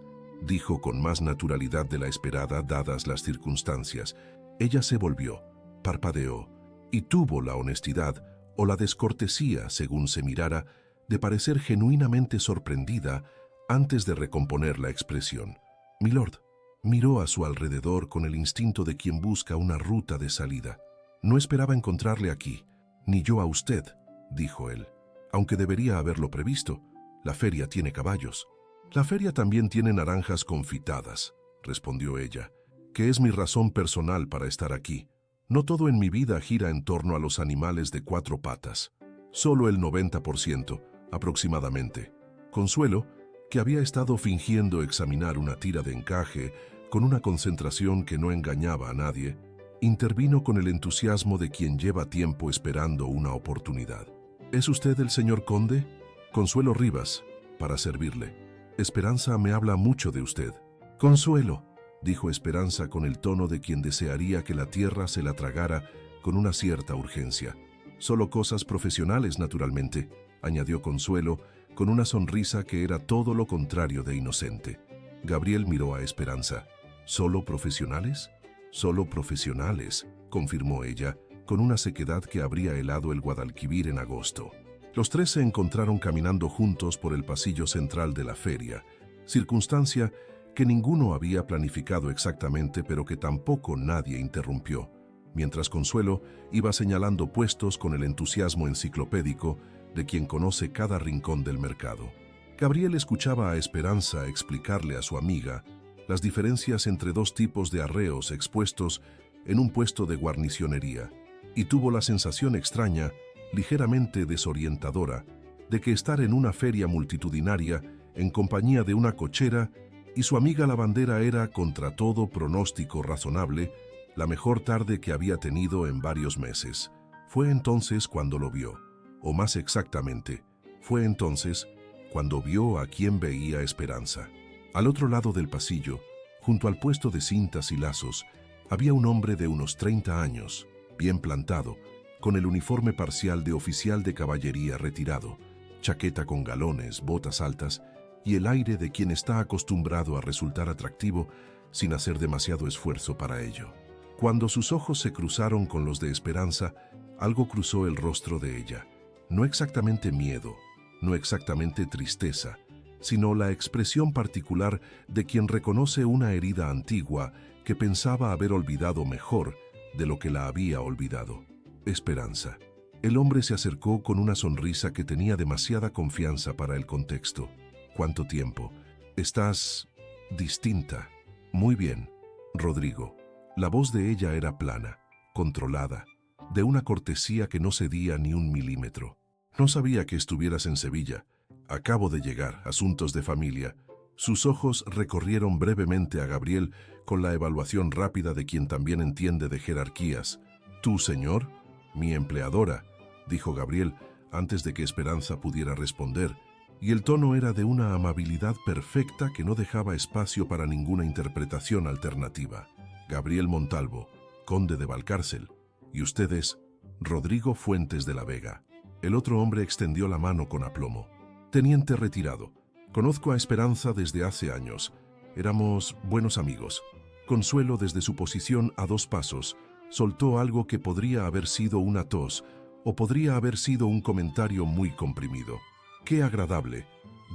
dijo con más naturalidad de la esperada dadas las circunstancias. Ella se volvió, parpadeó, y tuvo la honestidad, o la descortesía, según se mirara, de parecer genuinamente sorprendida antes de recomponer la expresión. «Milord», miró a su alrededor con el instinto de quien busca una ruta de salida. «No esperaba encontrarle aquí, ni yo a usted», dijo él, «aunque debería haberlo previsto. La feria tiene caballos». «La feria también tiene naranjas confitadas», respondió ella, «que es mi razón personal para estar aquí. No todo en mi vida gira en torno a los animales de 4 patas. Solo el 90%, aproximadamente». Consuelo, que había estado fingiendo examinar una tira de encaje con una concentración que no engañaba a nadie, intervino con el entusiasmo de quien lleva tiempo esperando una oportunidad. «¿Es usted el señor conde?» «Consuelo Rivas, para servirle. Esperanza me habla mucho de usted». «Consuelo», dijo Esperanza con el tono de quien desearía que la tierra se la tragara con una cierta urgencia. «Solo cosas profesionales, naturalmente», añadió Consuelo con una sonrisa que era todo lo contrario de inocente. Gabriel miró a Esperanza. «¿Solo profesionales?» «Solo profesionales», confirmó ella, con una sequedad que habría helado el Guadalquivir en agosto. Los 3 se encontraron caminando juntos por el pasillo central de la feria, circunstancia que ninguno había planificado exactamente, pero que tampoco nadie interrumpió, mientras Consuelo iba señalando puestos con el entusiasmo enciclopédico de quien conoce cada rincón del mercado. Gabriel escuchaba a Esperanza explicarle a su amiga las diferencias entre 2 tipos de arreos expuestos en un puesto de guarnicionería, y tuvo la sensación extraña, ligeramente desorientadora, de que estar en una feria multitudinaria en compañía de una cochera y su amiga lavandera era, contra todo pronóstico razonable, la mejor tarde que había tenido en varios meses. Fue entonces cuando lo vio, o más exactamente, fue entonces cuando vio a quien veía Esperanza. Al otro lado del pasillo, junto al puesto de cintas y lazos, había un hombre de unos 30 años, bien plantado, con el uniforme parcial de oficial de caballería retirado, chaqueta con galones, botas altas y el aire de quien está acostumbrado a resultar atractivo sin hacer demasiado esfuerzo para ello. Cuando sus ojos se cruzaron con los de Esperanza, algo cruzó el rostro de ella. No exactamente miedo, no exactamente tristeza, sino la expresión particular de quien reconoce una herida antigua que pensaba haber olvidado mejor de lo que la había olvidado. Esperanza. El hombre se acercó con una sonrisa que tenía demasiada confianza para el contexto. ¿Cuánto tiempo? Estás distinta. Muy bien, Rodrigo. La voz de ella era plana, controlada, de una cortesía que no cedía ni un milímetro. No sabía que estuvieras en Sevilla. Acabo de llegar, asuntos de familia. Sus ojos recorrieron brevemente a Gabriel con la evaluación rápida de quien también entiende de jerarquías. ¿Tú, señor? Mi empleadora, dijo Gabriel antes de que Esperanza pudiera responder, y el tono era de una amabilidad perfecta que no dejaba espacio para ninguna interpretación alternativa. Gabriel Montalvo, conde de Valcárcel, y usted es Rodrigo Fuentes de la Vega. El otro hombre extendió la mano con aplomo. Teniente retirado. Conozco a Esperanza desde hace años. Éramos buenos amigos. Consuelo, desde su posición a 2 pasos, soltó algo que podría haber sido una tos o podría haber sido un comentario muy comprimido. «Qué agradable»,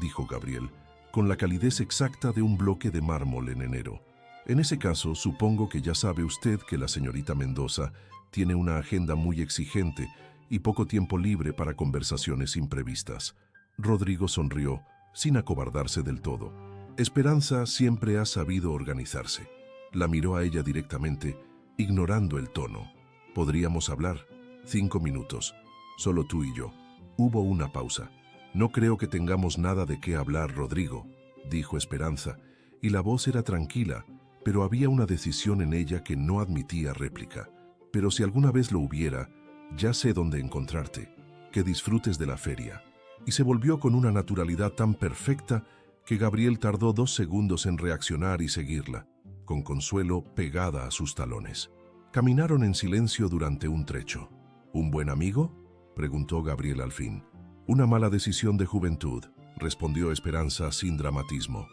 dijo Gabriel, con la calidez exacta de un bloque de mármol en enero. «En ese caso, supongo que ya sabe usted que la señorita Mendoza tiene una agenda muy exigente y poco tiempo libre para conversaciones imprevistas». Rodrigo sonrió, sin acobardarse del todo. Esperanza siempre ha sabido organizarse. La miró a ella directamente, ignorando el tono. «¿Podríamos hablar? 5 minutos. Solo tú y yo». Hubo una pausa. «No creo que tengamos nada de qué hablar, Rodrigo», dijo Esperanza, y la voz era tranquila, pero había una decisión en ella que no admitía réplica. «Pero si alguna vez lo hubiera, ya sé dónde encontrarte. Que disfrutes de la feria». Y se volvió con una naturalidad tan perfecta que Gabriel tardó 2 segundos en reaccionar y seguirla, con Consuelo pegada a sus talones. Caminaron en silencio durante un trecho. «¿Un buen amigo?», preguntó Gabriel al fin. «Una mala decisión de juventud», respondió Esperanza sin dramatismo.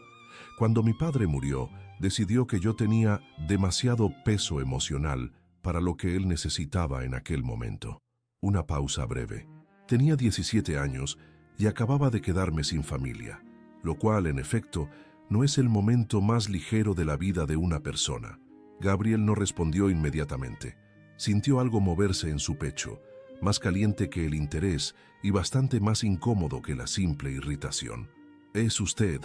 «Cuando mi padre murió, decidió que yo tenía demasiado peso emocional para lo que él necesitaba en aquel momento». Una pausa breve. Tenía 17 años y acababa de quedarme sin familia, lo cual, en efecto, no es el momento más ligero de la vida de una persona. Gabriel no respondió inmediatamente. Sintió algo moverse en su pecho, más caliente que el interés y bastante más incómodo que la simple irritación. «Es usted»,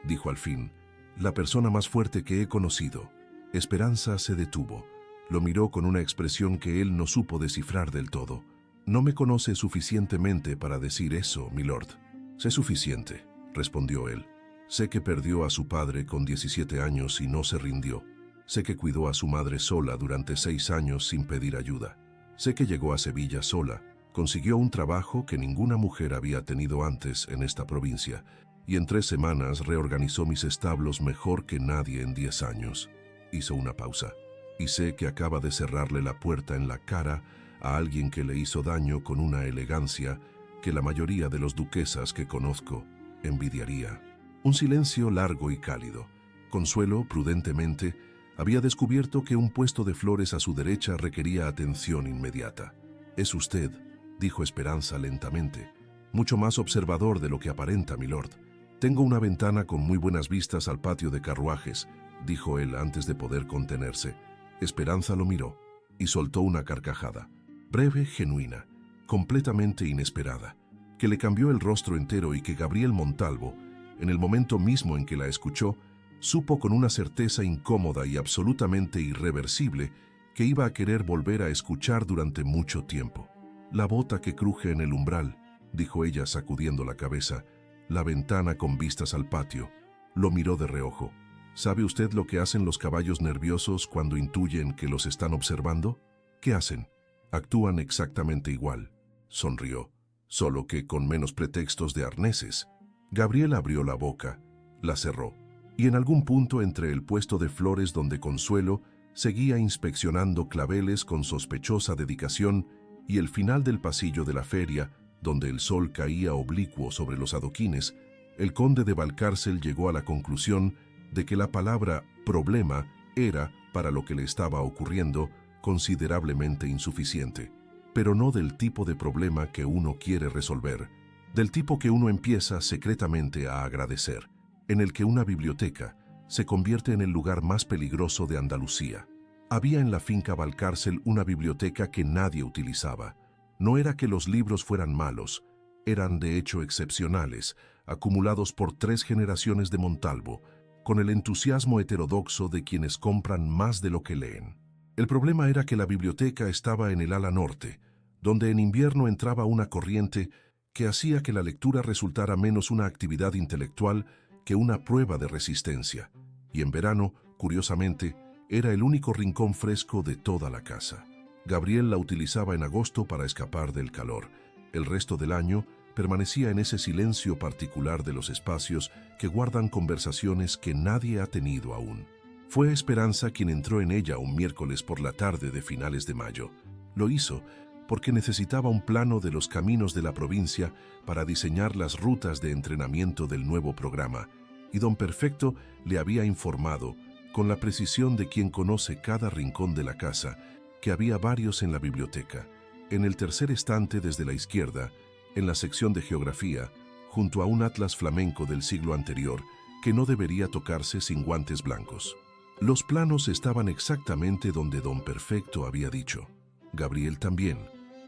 dijo al fin, «la persona más fuerte que he conocido». Esperanza se detuvo. Lo miró con una expresión que él no supo descifrar del todo. «No me conoce suficientemente para decir eso, milord». «Sé suficiente», respondió él. «Sé que perdió a su padre con 17 años y no se rindió. Sé que cuidó a su madre sola durante 6 años sin pedir ayuda. Sé que llegó a Sevilla sola, consiguió un trabajo que ninguna mujer había tenido antes en esta provincia, y en 3 semanas reorganizó mis establos mejor que nadie en 10 años». Hizo una pausa. «Y sé que acaba de cerrarle la puerta en la cara a alguien que le hizo daño con una elegancia que la mayoría de los duquesas que conozco envidiaría». Un silencio largo y cálido. Consuelo, prudentemente, había descubierto que un puesto de flores a su derecha requería atención inmediata. «Es usted», dijo Esperanza lentamente, «mucho más observador de lo que aparenta, milord. Tengo una ventana con muy buenas vistas al patio de carruajes», dijo él antes de poder contenerse. Esperanza lo miró y soltó una carcajada, breve, genuina, completamente inesperada, que le cambió el rostro entero y que Gabriel Montalvo, en el momento mismo en que la escuchó, supo con una certeza incómoda y absolutamente irreversible que iba a querer volver a escuchar durante mucho tiempo. «La bota que cruje en el umbral», dijo ella sacudiendo la cabeza, «la ventana con vistas al patio». Lo miró de reojo. «¿Sabe usted lo que hacen los caballos nerviosos cuando intuyen que los están observando? ¿Qué hacen? Actúan exactamente igual». Sonrió, solo que con menos pretextos de arneses. Gabriel abrió la boca, la cerró, y en algún punto entre el puesto de flores donde Consuelo seguía inspeccionando claveles con sospechosa dedicación y el final del pasillo de la feria, donde el sol caía oblicuo sobre los adoquines, el conde de Valcárcel llegó a la conclusión de que la palabra problema era, para lo que le estaba ocurriendo, considerablemente insuficiente, pero no del tipo de problema que uno quiere resolver, del tipo que uno empieza secretamente a agradecer, en el que una biblioteca se convierte en el lugar más peligroso de Andalucía. Había en la finca Valcárcel una biblioteca que nadie utilizaba. No era que los libros fueran malos, eran de hecho excepcionales, acumulados por 3 generaciones de Montalvo, con el entusiasmo heterodoxo de quienes compran más de lo que leen. El problema era que la biblioteca estaba en el ala norte, donde en invierno entraba una corriente que hacía que la lectura resultara menos una actividad intelectual que una prueba de resistencia, y en verano, curiosamente, era el único rincón fresco de toda la casa. Gabriel la utilizaba en agosto para escapar del calor. El resto del año permanecía en ese silencio particular de los espacios que guardan conversaciones que nadie ha tenido aún. Fue Esperanza quien entró en ella un miércoles por la tarde de finales de mayo. Lo hizo porque necesitaba un plano de los caminos de la provincia para diseñar las rutas de entrenamiento del nuevo programa, y don Perfecto le había informado, con la precisión de quien conoce cada rincón de la casa, que había varios en la biblioteca. En el tercer estante desde la izquierda, en la sección de geografía, junto a un atlas flamenco del siglo anterior, que no debería tocarse sin guantes blancos. Los planos estaban exactamente donde don Perfecto había dicho. Gabriel también.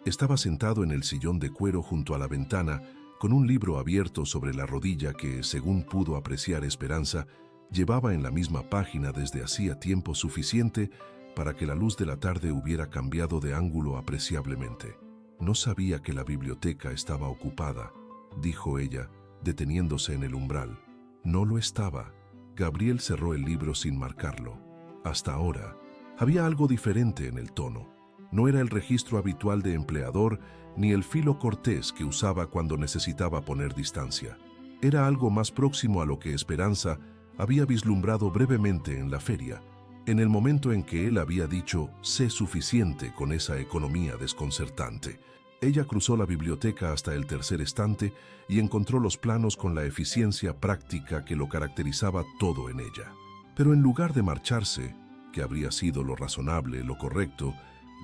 Estaba sentado en el sillón de cuero junto a la ventana, con un libro abierto sobre la rodilla que, según pudo apreciar Esperanza, llevaba en la misma página desde hacía tiempo suficiente para que la luz de la tarde hubiera cambiado de ángulo apreciablemente. No sabía que la biblioteca estaba ocupada, dijo ella, deteniéndose en el umbral. No lo estaba. Gabriel cerró el libro sin marcarlo. Hasta ahora, había algo diferente en el tono. No era el registro habitual de empleador ni el filo cortés que usaba cuando necesitaba poner distancia. Era algo más próximo a lo que Esperanza había vislumbrado brevemente en la feria, en el momento en que él había dicho «sé suficiente» con esa economía desconcertante. Ella cruzó la biblioteca hasta el tercer estante y encontró los planos con la eficiencia práctica que lo caracterizaba todo en ella. Pero en lugar de marcharse, que habría sido lo razonable, lo correcto,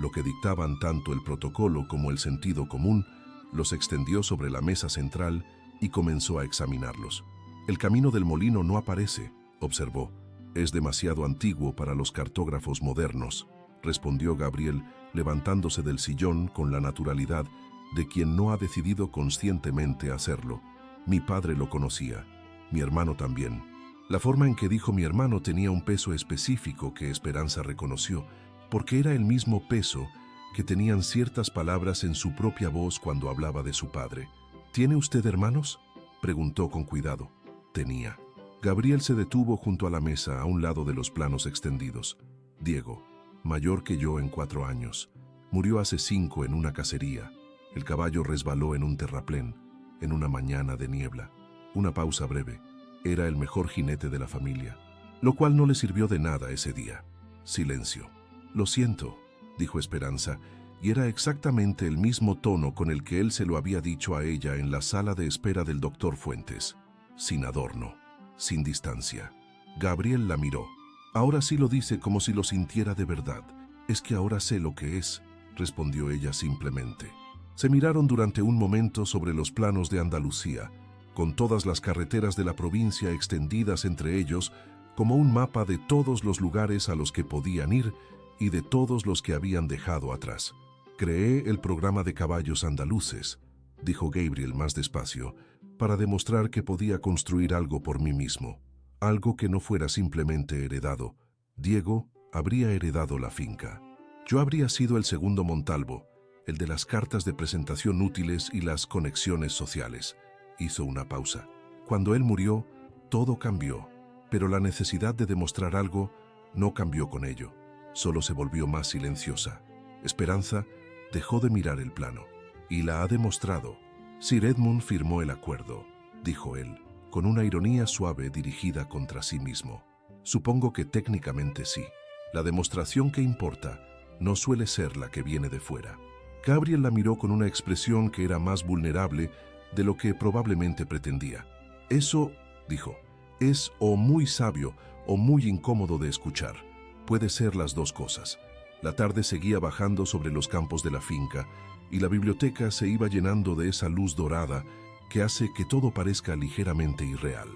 lo que dictaban tanto el protocolo como el sentido común, los extendió sobre la mesa central y comenzó a examinarlos. «El camino del molino no aparece», observó. «Es demasiado antiguo para los cartógrafos modernos», respondió Gabriel, levantándose del sillón con la naturalidad de quien no ha decidido conscientemente hacerlo. «Mi padre lo conocía, mi hermano también». La forma en que dijo mi hermano tenía un peso específico que Esperanza reconoció, porque era el mismo peso que tenían ciertas palabras en su propia voz cuando hablaba de su padre. «¿Tiene usted hermanos?», preguntó con cuidado. Tenía. Gabriel se detuvo junto a la mesa a un lado de los planos extendidos. «Diego, mayor que yo en 4 años. Murió hace 5 en una cacería. El caballo resbaló en un terraplén, en una mañana de niebla». Una pausa breve. Era el mejor jinete de la familia, lo cual no le sirvió de nada ese día. Silencio. «Lo siento», dijo Esperanza, y era exactamente el mismo tono con el que él se lo había dicho a ella en la sala de espera del doctor Fuentes. Sin adorno, sin distancia. Gabriel la miró. «Ahora sí lo dice como si lo sintiera de verdad». «Es que ahora sé lo que es», respondió ella simplemente. Se miraron durante un momento sobre los planos de Andalucía, con todas las carreteras de la provincia extendidas entre ellos, como un mapa de todos los lugares a los que podían ir y de todos los que habían dejado atrás. «Creé el programa de caballos andaluces», dijo Gabriel más despacio, «para demostrar que podía construir algo por mí mismo, algo que no fuera simplemente heredado. Diego habría heredado la finca. Yo habría sido el segundo Montalvo, el de las cartas de presentación útiles y las conexiones sociales». Hizo una pausa. «Cuando él murió, todo cambió, pero la necesidad de demostrar algo no cambió con ello. Solo se volvió más silenciosa. Esperanza dejó de mirar el plano. «Y la ha demostrado». «Sir Edmund firmó el acuerdo», dijo él, con una ironía suave dirigida contra sí mismo. «Supongo que técnicamente sí. La demostración que importa no suele ser la que viene de fuera». Gabriel la miró con una expresión que era más vulnerable de lo que probablemente pretendía. «Eso», dijo, «es o muy sabio o muy incómodo de escuchar. Puede ser las dos cosas. La tarde seguía bajando sobre los campos de la finca y la biblioteca se iba llenando de esa luz dorada que hace que todo parezca ligeramente irreal.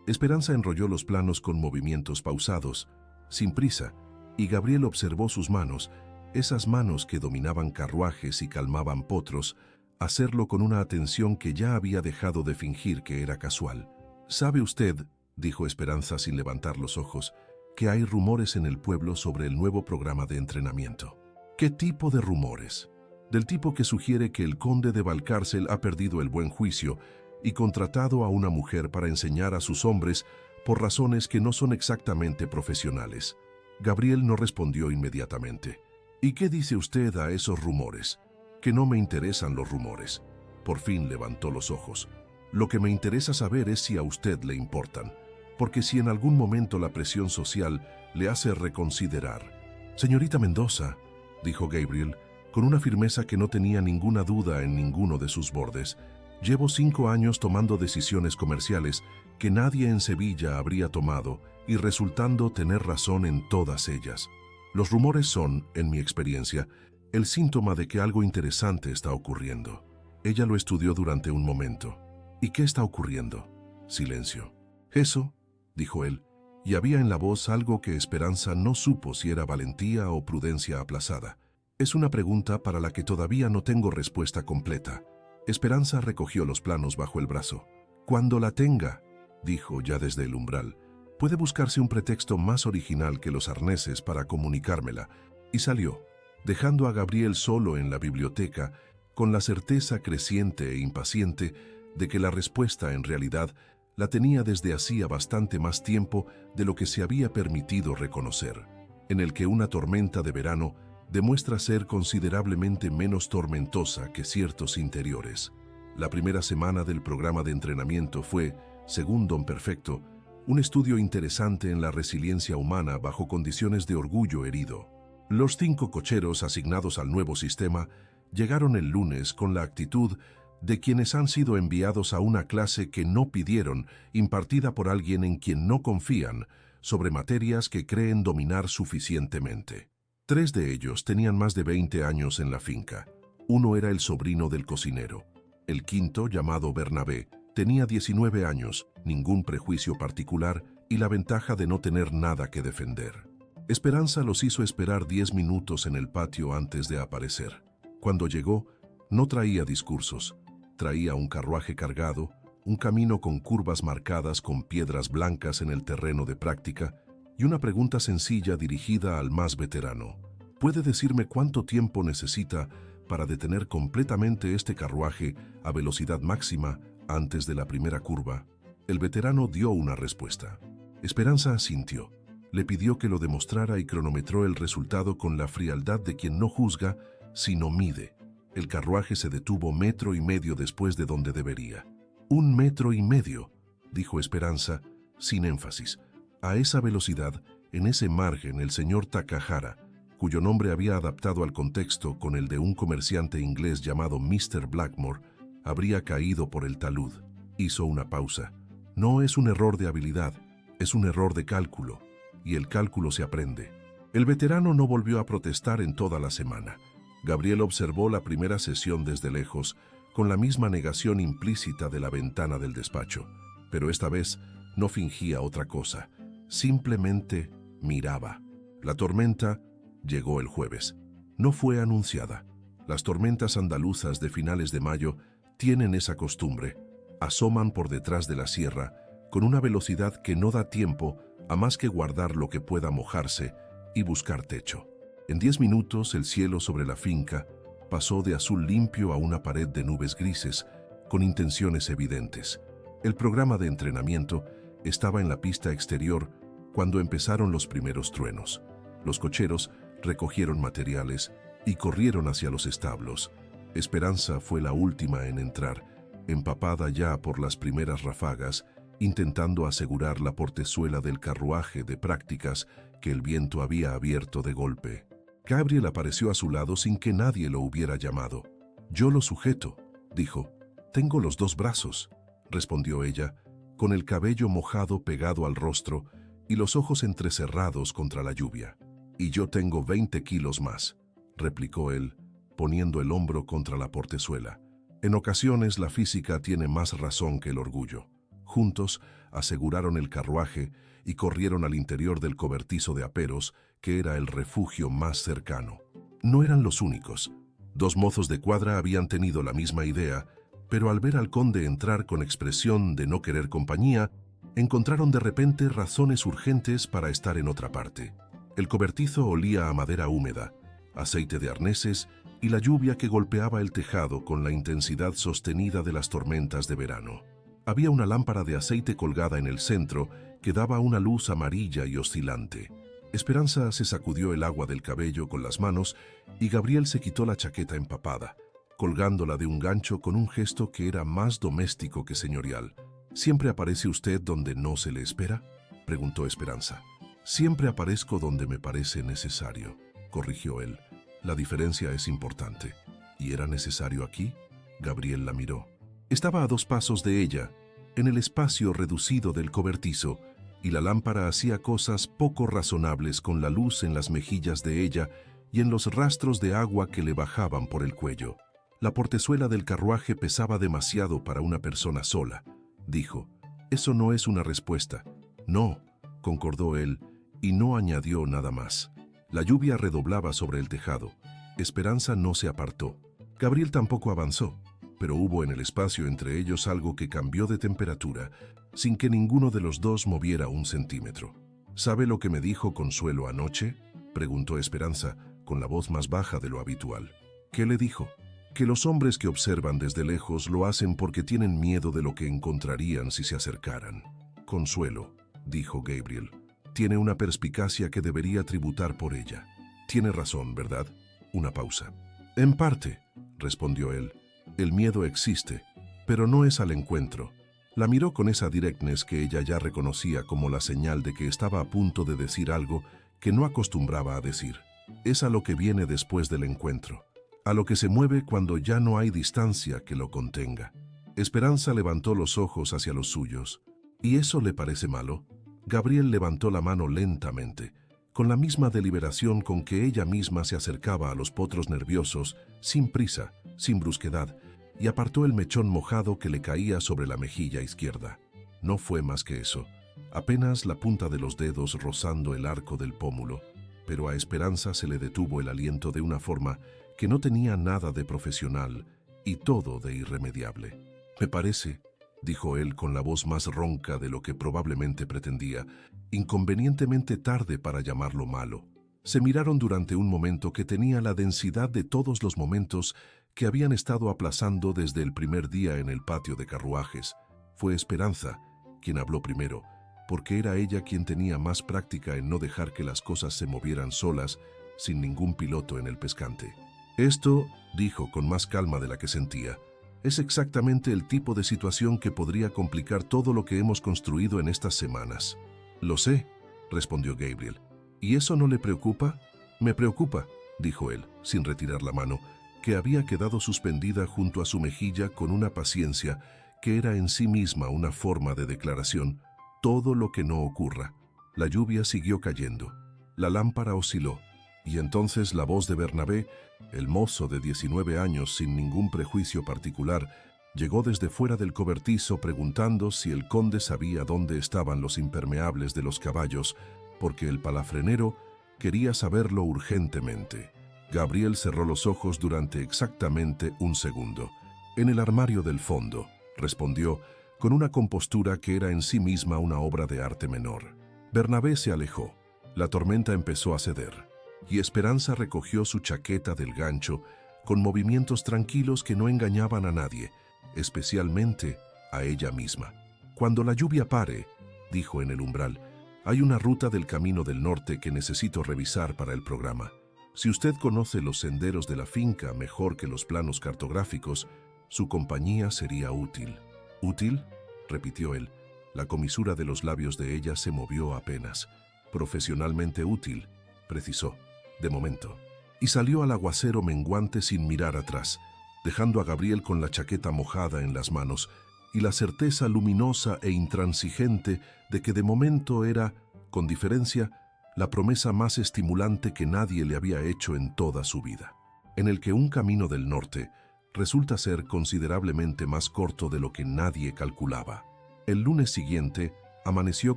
Esperanza enrolló los planos con movimientos pausados, sin prisa, y Gabriel observó sus manos, esas manos que dominaban carruajes y calmaban potros, hacerlo con una atención que ya había dejado de fingir que era casual. «¿Sabe usted», dijo Esperanza sin levantar los ojos, «que hay rumores en el pueblo sobre el nuevo programa de entrenamiento?» «¿Qué tipo de rumores?» «Del tipo que sugiere que el conde de Valcárcel ha perdido el buen juicio y contratado a una mujer para enseñar a sus hombres por razones que no son exactamente profesionales». Gabriel no respondió inmediatamente. «¿Y qué dice usted a esos rumores?» «Que no me interesan los rumores». Por fin levantó los ojos. «Lo que me interesa saber es si a usted le importan, porque si en algún momento la presión social le hace reconsiderar». «Señorita Mendoza», dijo Gabriel, con una firmeza que no tenía ninguna duda en ninguno de sus bordes, «llevo 5 años tomando decisiones comerciales que nadie en Sevilla habría tomado y resultando tener razón en todas ellas. Los rumores son, en mi experiencia, el síntoma de que algo interesante está ocurriendo». Ella lo estudió durante un momento. «¿Y qué está ocurriendo?» Silencio. «Eso», dijo él, y había en la voz algo que Esperanza no supo si era valentía o prudencia aplazada. «Es una pregunta para la que todavía no tengo respuesta completa». Esperanza recogió los planos bajo el brazo. «Cuando la tenga», dijo ya desde el umbral, «puede buscarse un pretexto más original que los arneses para comunicármela», y salió, dejando a Gabriel solo en la biblioteca, con la certeza creciente e impaciente de que la respuesta en realidad la tenía desde hacía bastante más tiempo de lo que se había permitido reconocer, en el que una tormenta de verano demuestra ser considerablemente menos tormentosa que ciertos interiores. La primera semana del programa de entrenamiento fue, según Don Perfecto, un estudio interesante en la resiliencia humana bajo condiciones de orgullo herido. Los 5 cocheros asignados al nuevo sistema llegaron el lunes con la actitud de quienes han sido enviados a una clase que no pidieron, impartida por alguien en quien no confían, sobre materias que creen dominar suficientemente. 3 de ellos tenían más de 20 años en la finca. Uno era el sobrino del cocinero. El quinto, llamado Bernabé, tenía 19 años, ningún prejuicio particular y la ventaja de no tener nada que defender. Esperanza los hizo esperar 10 minutos en el patio antes de aparecer. Cuando llegó, no traía discursos. Traía un carruaje cargado, un camino con curvas marcadas con piedras blancas en el terreno de práctica y una pregunta sencilla dirigida al más veterano. ¿Puede decirme cuánto tiempo necesita para detener completamente este carruaje a velocidad máxima antes de la primera curva? El veterano dio una respuesta. Esperanza asintió. Le pidió que lo demostrara y cronometró el resultado con la frialdad de quien no juzga, sino mide. El carruaje se detuvo 1,5 metros después de donde debería. 1,5 metros, dijo Esperanza, sin énfasis. A esa velocidad, en ese margen, el señor Takahara, cuyo nombre había adaptado al contexto con el de un comerciante inglés llamado Mr. Blackmore, habría caído por el talud. Hizo una pausa. No es un error de habilidad, es un error de cálculo, y el cálculo se aprende. El veterano no volvió a protestar en toda la semana. Gabriel observó la primera sesión desde lejos, con la misma negación implícita de la ventana del despacho, pero esta vez no fingía otra cosa. Simplemente miraba. La tormenta llegó el jueves. No fue anunciada. Las tormentas andaluzas de finales de mayo tienen esa costumbre. Asoman por detrás de la sierra con una velocidad que no da tiempo a más que guardar lo que pueda mojarse y buscar techo. En 10 minutos el cielo sobre la finca pasó de azul limpio a una pared de nubes grises con intenciones evidentes. El programa de entrenamiento estaba en la pista exterior cuando empezaron los primeros truenos. Los cocheros recogieron materiales y corrieron hacia los establos. Esperanza fue la última en entrar, empapada ya por las primeras ráfagas, intentando asegurar la portezuela del carruaje de prácticas que el viento había abierto de golpe. Gabriel apareció a su lado sin que nadie lo hubiera llamado. «Yo lo sujeto», dijo. «Tengo los 2 brazos», respondió ella, con el cabello mojado pegado al rostro y los ojos entrecerrados contra la lluvia. «Y yo tengo 20 kilos más», replicó él, poniendo el hombro contra la portezuela. «En ocasiones la física tiene más razón que el orgullo». Juntos aseguraron el carruaje y corrieron al interior del cobertizo de aperos, que era el refugio más cercano. No eran los únicos. 2 mozos de cuadra habían tenido la misma idea, pero al ver al conde entrar con expresión de no querer compañía, encontraron de repente razones urgentes para estar en otra parte. El cobertizo olía a madera húmeda, aceite de arneses y la lluvia que golpeaba el tejado con la intensidad sostenida de las tormentas de verano. Había una lámpara de aceite colgada en el centro que daba una luz amarilla y oscilante. Esperanza se sacudió el agua del cabello con las manos y Gabriel se quitó la chaqueta empapada, colgándola de un gancho con un gesto que era más doméstico que señorial. «¿Siempre aparece usted donde no se le espera?», preguntó Esperanza. «Siempre aparezco donde me parece necesario», corrigió él. «La diferencia es importante». «¿Y era necesario aquí?». Gabriel la miró. Estaba a 2 pasos de ella, en el espacio reducido del cobertizo, y la lámpara hacía cosas poco razonables con la luz en las mejillas de ella y en los rastros de agua que le bajaban por el cuello. «La portezuela del carruaje pesaba demasiado para una persona sola», dijo. «Eso no es una respuesta». «No», concordó él, y no añadió nada más. La lluvia redoblaba sobre el tejado. Esperanza no se apartó. Gabriel tampoco avanzó, pero hubo en el espacio entre ellos algo que cambió de temperatura, sin que ninguno de los dos moviera un centímetro. «¿Sabe lo que me dijo Consuelo anoche?», preguntó Esperanza, con la voz más baja de lo habitual. «¿Qué le dijo?». «Que los hombres que observan desde lejos lo hacen porque tienen miedo de lo que encontrarían si se acercaran». «Consuelo», dijo Gabriel, «tiene una perspicacia que debería tributar por ella. Tiene razón, ¿verdad?». Una pausa. «En parte», respondió él. «El miedo existe, pero no es al encuentro». La miró con esa directness que ella ya reconocía como la señal de que estaba a punto de decir algo que no acostumbraba a decir. «Es a lo que viene después del encuentro, a lo que se mueve cuando ya no hay distancia que lo contenga». Esperanza levantó los ojos hacia los suyos. «¿Y eso le parece malo?». Gabriel levantó la mano lentamente, con la misma deliberación con que ella misma se acercaba a los potros nerviosos, sin prisa, sin brusquedad, y apartó el mechón mojado que le caía sobre la mejilla izquierda. No fue más que eso, apenas la punta de los dedos rozando el arco del pómulo, pero a Esperanza se le detuvo el aliento de una forma que no tenía nada de profesional y todo de irremediable. «Me parece», dijo él con la voz más ronca de lo que probablemente pretendía, inconvenientemente tarde para llamarlo malo. Se miraron durante un momento que tenía la densidad de todos los momentos que habían estado aplazando desde el primer día en el patio de carruajes. Fue Esperanza quien habló primero, porque era ella quien tenía más práctica en no dejar que las cosas se movieran solas, sin ningún piloto en el pescante. «Esto», dijo con más calma de la que sentía, «es exactamente el tipo de situación que podría complicar todo lo que hemos construido en estas semanas». «Lo sé», respondió Gabriel. «¿Y eso no le preocupa?». «Me preocupa», dijo él, sin retirar la mano, que había quedado suspendida junto a su mejilla con una paciencia que era en sí misma una forma de declaración. «Todo lo que no ocurra». La lluvia siguió cayendo. La lámpara osciló. Y entonces la voz de Bernabé, el mozo de 19 años sin ningún prejuicio particular, llegó desde fuera del cobertizo preguntando si el conde sabía dónde estaban los impermeables de los caballos, porque el palafrenero quería saberlo urgentemente. Gabriel cerró los ojos durante exactamente un segundo. «En el armario del fondo», respondió, con una compostura que era en sí misma una obra de arte menor. Bernabé se alejó. La tormenta empezó a ceder, y Esperanza recogió su chaqueta del gancho con movimientos tranquilos que no engañaban a nadie, especialmente a ella misma. «Cuando la lluvia pare», dijo en el umbral, «hay una ruta del Camino del Norte que necesito revisar para el programa. Si usted conoce los senderos de la finca mejor que los planos cartográficos, su compañía sería útil». «¿Útil?», repitió él. La comisura de los labios de ella se movió apenas. «Profesionalmente útil», precisó, «de momento». Y salió al aguacero menguante sin mirar atrás, dejando a Gabriel con la chaqueta mojada en las manos y la certeza luminosa e intransigente de que de momento era con diferencia, la promesa más estimulante que nadie le había hecho en toda su vida, en el que un camino del norte resulta ser considerablemente más corto de lo que nadie calculaba. El lunes siguiente amaneció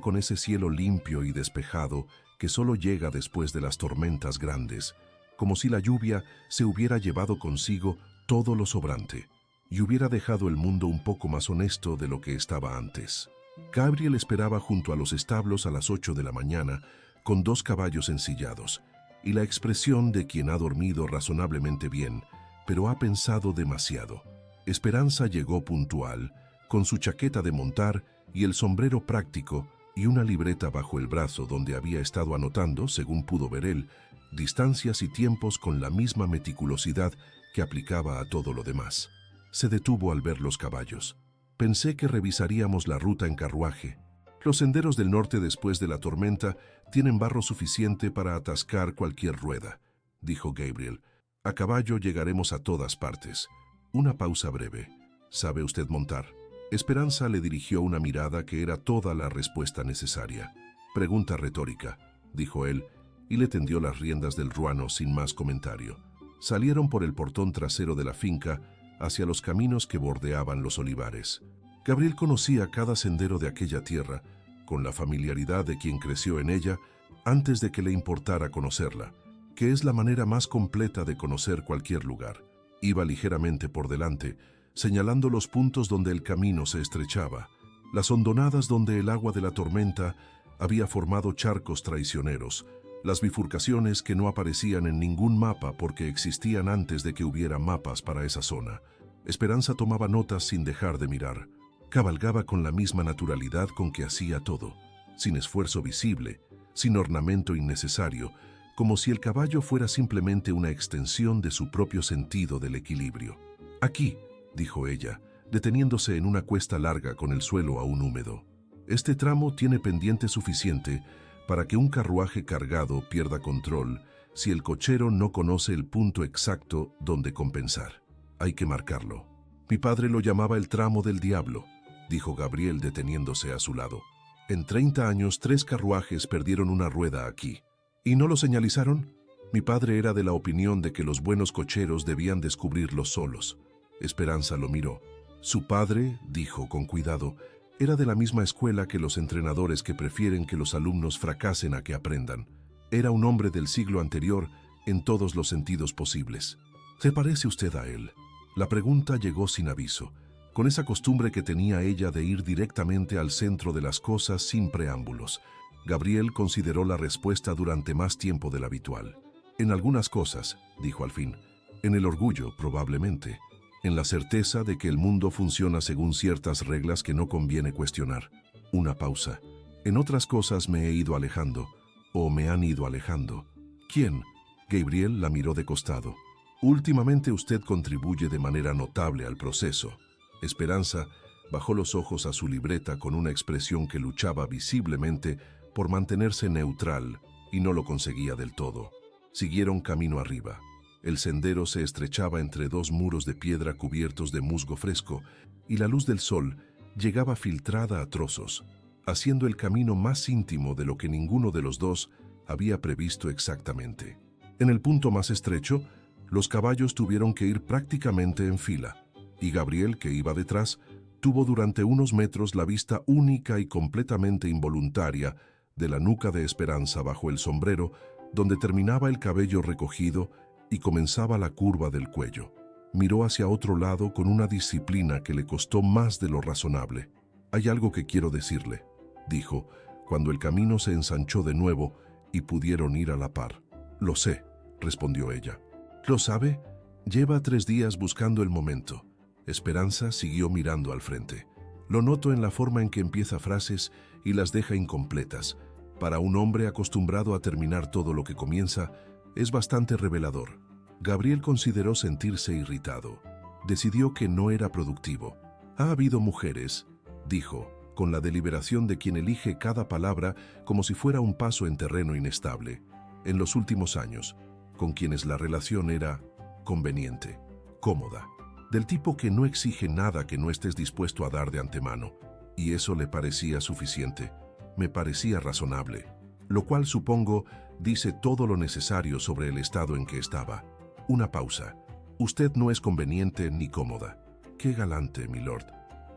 con ese cielo limpio y despejado que solo llega después de las tormentas grandes, como si la lluvia se hubiera llevado consigo todo lo sobrante y hubiera dejado el mundo un poco más honesto de lo que estaba antes. Gabriel esperaba junto a los establos a las 8 de la mañana con 2 caballos ensillados y la expresión de quien ha dormido razonablemente bien, pero ha pensado demasiado. Esperanza llegó puntual, con su chaqueta de montar y el sombrero práctico y una libreta bajo el brazo donde había estado anotando, según pudo ver él, distancias y tiempos con la misma meticulosidad que aplicaba a todo lo demás. Se detuvo al ver los caballos. Pensé que revisaríamos la ruta en carruaje. Los senderos del norte después de la tormenta tienen barro suficiente para atascar cualquier rueda, dijo Gabriel. A caballo llegaremos a todas partes. Una pausa breve. ¿Sabe usted montar? Esperanza le dirigió una mirada que era toda la respuesta necesaria. Pregunta retórica, dijo él, y le tendió las riendas del ruano sin más comentario. Salieron por el portón trasero de la finca hacia los caminos que bordeaban los olivares. Gabriel conocía cada sendero de aquella tierra, con la familiaridad de quien creció en ella, antes de que le importara conocerla, que es la manera más completa de conocer cualquier lugar. Iba ligeramente por delante, señalando los puntos donde el camino se estrechaba, las hondonadas donde el agua de la tormenta había formado charcos traicioneros, las bifurcaciones que no aparecían en ningún mapa porque existían antes de que hubiera mapas para esa zona. Esperanza tomaba notas sin dejar de mirar. Cabalgaba con la misma naturalidad con que hacía todo, sin esfuerzo visible, sin ornamento innecesario, como si el caballo fuera simplemente una extensión de su propio sentido del equilibrio. «Aquí», dijo ella, deteniéndose en una cuesta larga con el suelo aún húmedo. «Este tramo tiene pendiente suficiente para que un carruaje cargado pierda control si el cochero no conoce el punto exacto donde compensar. Hay que marcarlo. Mi padre lo llamaba el tramo del diablo», dijo Gabriel deteniéndose a su lado. «En 30 años 3 carruajes perdieron una rueda aquí. ¿Y no lo señalizaron? Mi padre era de la opinión de que los buenos cocheros debían descubrirlos solos». Esperanza lo miró. Su padre, dijo con cuidado, era de la misma escuela que los entrenadores que prefieren que los alumnos fracasen a que aprendan. Era un hombre del siglo anterior en todos los sentidos posibles. ¿Se parece usted a él? La pregunta llegó sin aviso, con esa costumbre que tenía ella de ir directamente al centro de las cosas sin preámbulos. Gabriel consideró la respuesta durante más tiempo del habitual. «En algunas cosas», dijo al fin. «En el orgullo, probablemente. En la certeza de que el mundo funciona según ciertas reglas que no conviene cuestionar». Una pausa. «En otras cosas me he ido alejando, o me han ido alejando». «¿Quién?» Gabriel la miró de costado. «Últimamente usted contribuye de manera notable al proceso». Esperanza bajó los ojos a su libreta con una expresión que luchaba visiblemente por mantenerse neutral y no lo conseguía del todo. Siguieron camino arriba. El sendero se estrechaba entre 2 muros de piedra cubiertos de musgo fresco y la luz del sol llegaba filtrada a trozos, haciendo el camino más íntimo de lo que ninguno de los dos había previsto exactamente. En el punto más estrecho, los caballos tuvieron que ir prácticamente en fila, y Gabriel, que iba detrás, tuvo durante unos metros la vista única y completamente involuntaria de la nuca de Esperanza bajo el sombrero, donde terminaba el cabello recogido y comenzaba la curva del cuello. Miró hacia otro lado con una disciplina que le costó más de lo razonable. «Hay algo que quiero decirle», dijo, cuando el camino se ensanchó de nuevo y pudieron ir a la par. «Lo sé», respondió ella. «¿Lo sabe? Lleva 3 días buscando el momento». Esperanza siguió mirando al frente. «Lo noto en la forma en que empieza frases y las deja incompletas. Para un hombre acostumbrado a terminar todo lo que comienza, es bastante revelador». Gabriel consideró sentirse irritado. Decidió que no era productivo. «Ha habido mujeres», dijo, con la deliberación de quien elige cada palabra como si fuera un paso en terreno inestable, en los últimos años, con quienes la relación era conveniente, cómoda, del tipo que no exige nada que no estés dispuesto a dar de antemano, y eso le parecía suficiente. «Me parecía razonable», lo cual supongo dice todo lo necesario sobre el estado en que estaba. Una pausa. Usted no es conveniente ni cómoda. Qué galante, milord.